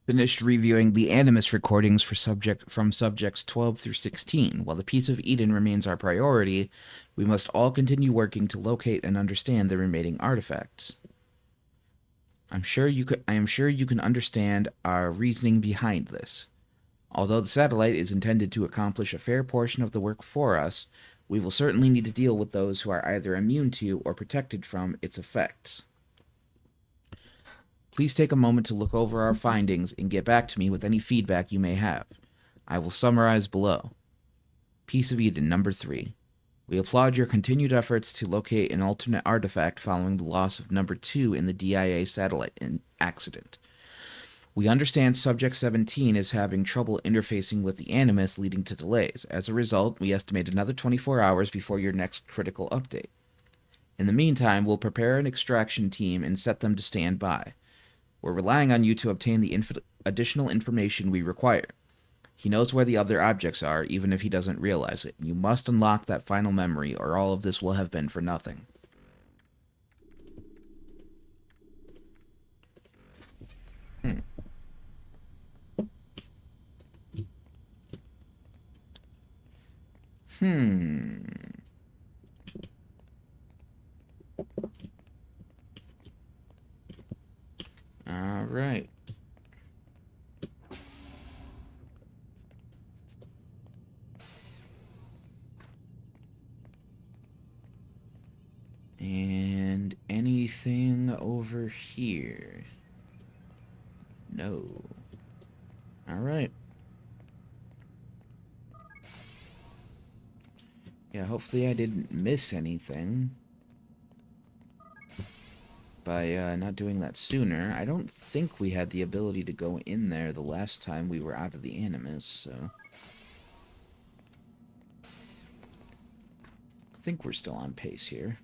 finished reviewing the Animus recordings for subjects 12 through 16. While the Peace of Eden remains our priority, we must all continue working to locate and understand the remaining artifacts. I am sure you can understand our reasoning behind this. Although the satellite is intended to accomplish a fair portion of the work for us, we will certainly need to deal with those who are either immune to or protected from its effects. Please take a moment to look over our findings and get back to me with any feedback you may have. I will summarize below. Peace of Eden, number 3. We applaud your continued efforts to locate an alternate artifact following the loss of number 2 in the DIA satellite accident. We understand Subject 17 is having trouble interfacing with the Animus, leading to delays. As a result, we estimate another 24 hours before your next critical update. In the meantime, we'll prepare an extraction team and set them to stand by. We're relying on you to obtain the additional information we require. He knows where the other objects are, even if he doesn't realize it. You must unlock that final memory, or all of this will have been for nothing. All right. And anything over here? No. All right. Yeah, hopefully I didn't miss anything by not doing that sooner. I don't think we had the ability to go in there the last time we were out of the Animus, so I think we're still on pace here.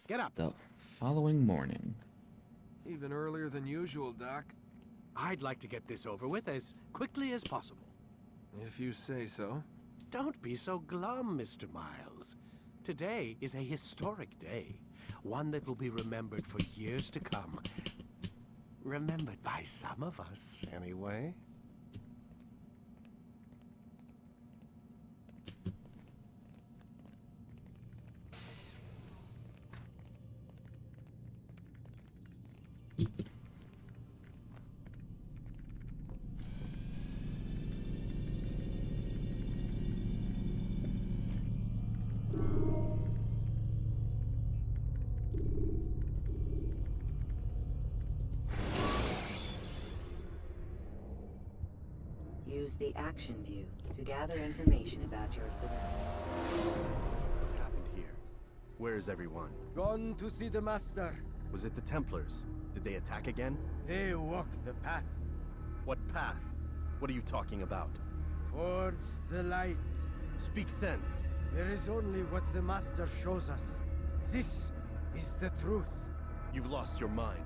Get up. The following morning. Even earlier than usual, Doc. I'd like to get this over with as quickly as possible. If you say so. Don't be so glum, Mr. Miles. Today is a historic day. One that will be remembered for years to come. Remembered by some of us, anyway. Use the action view to gather information about your surroundings. What happened here? Where is everyone? Gone to see the Master. Was it the Templars? Did they attack again? They walk the path. What path? What are you talking about? Towards the light. Speak sense. There is only what the Master shows us. This is the truth. You've lost your mind.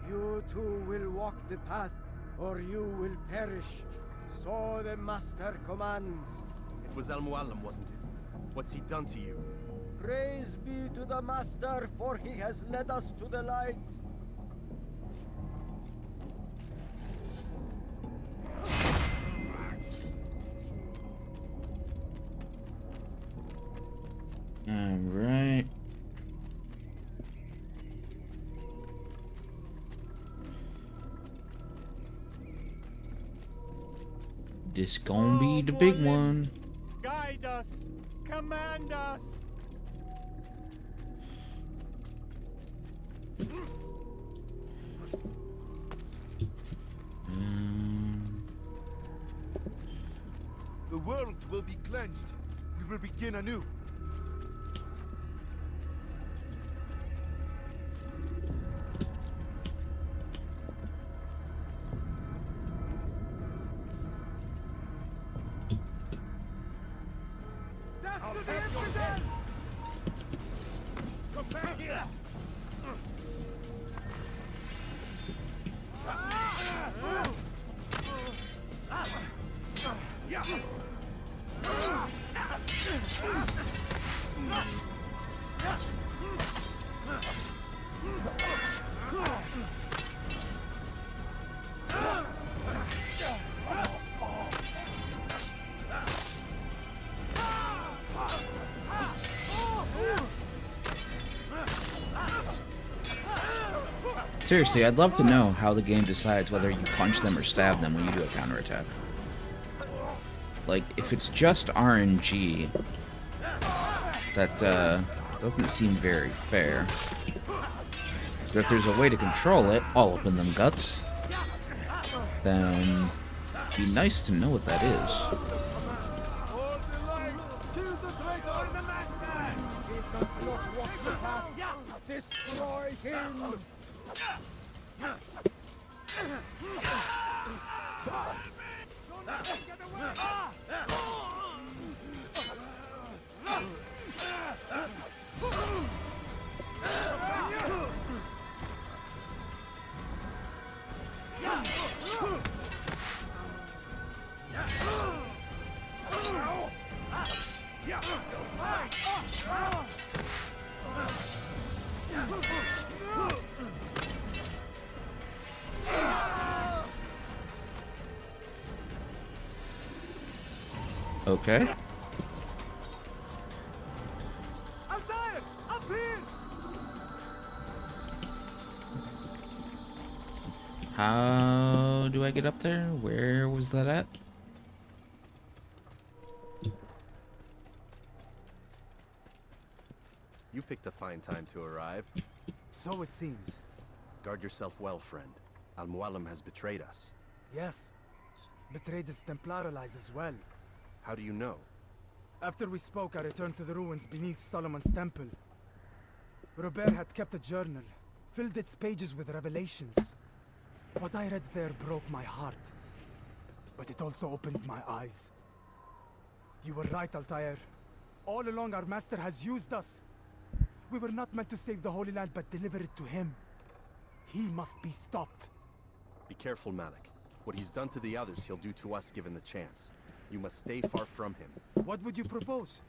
You too will walk the path, or you will perish. So the Master commands. It was Al-Mualim, wasn't it? What's he done to you? Praise be to the Master, for he has led us to the light. Alright. This gonna be the big one. Guide us. Command us. The world will be cleansed. We will begin anew. Come back here. Seriously, I'd love to know how the game decides whether you punch them or stab them when you do a counterattack. Like, if it's just RNG, that doesn't seem very fair. But if there's a way to control it, all up in them guts, then it'd be nice to know what that is. Destroy him! Okay. How do I get up there? Where was that at? You picked a fine time to arrive. So it seems. Guard yourself well, friend. Al-Mualim has betrayed us. Yes. Betrayed his Templar allies as well. How do you know? After we spoke, I returned to the ruins beneath Solomon's temple. Robert had kept a journal, filled its pages with revelations. What I read there broke my heart. But it also opened my eyes. You were right, Altair. All along our master has used us. We were not meant to save the Holy Land, but deliver it to him. He must be stopped. Be careful, Malik. What he's done to the others, he'll do to us given the chance. You must stay far from him. What would you propose?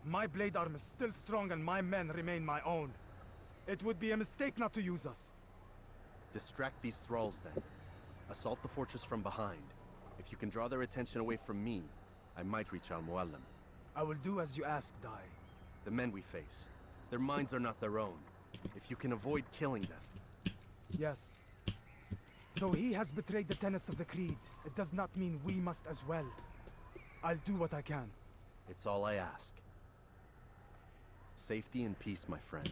My blade arm is still strong and my men remain my own. It would be a mistake not to use us. Distract these thralls then. Assault the fortress from behind. If you can draw their attention away from me, I might reach Al-Mualim. I will do as you ask, Dai. The men we face, their minds are not their own. If you can avoid killing them. Yes. Though he has betrayed the tenets of the Creed, it does not mean we must as well. I'll do what I can. It's all I ask. Safety and peace, my friend.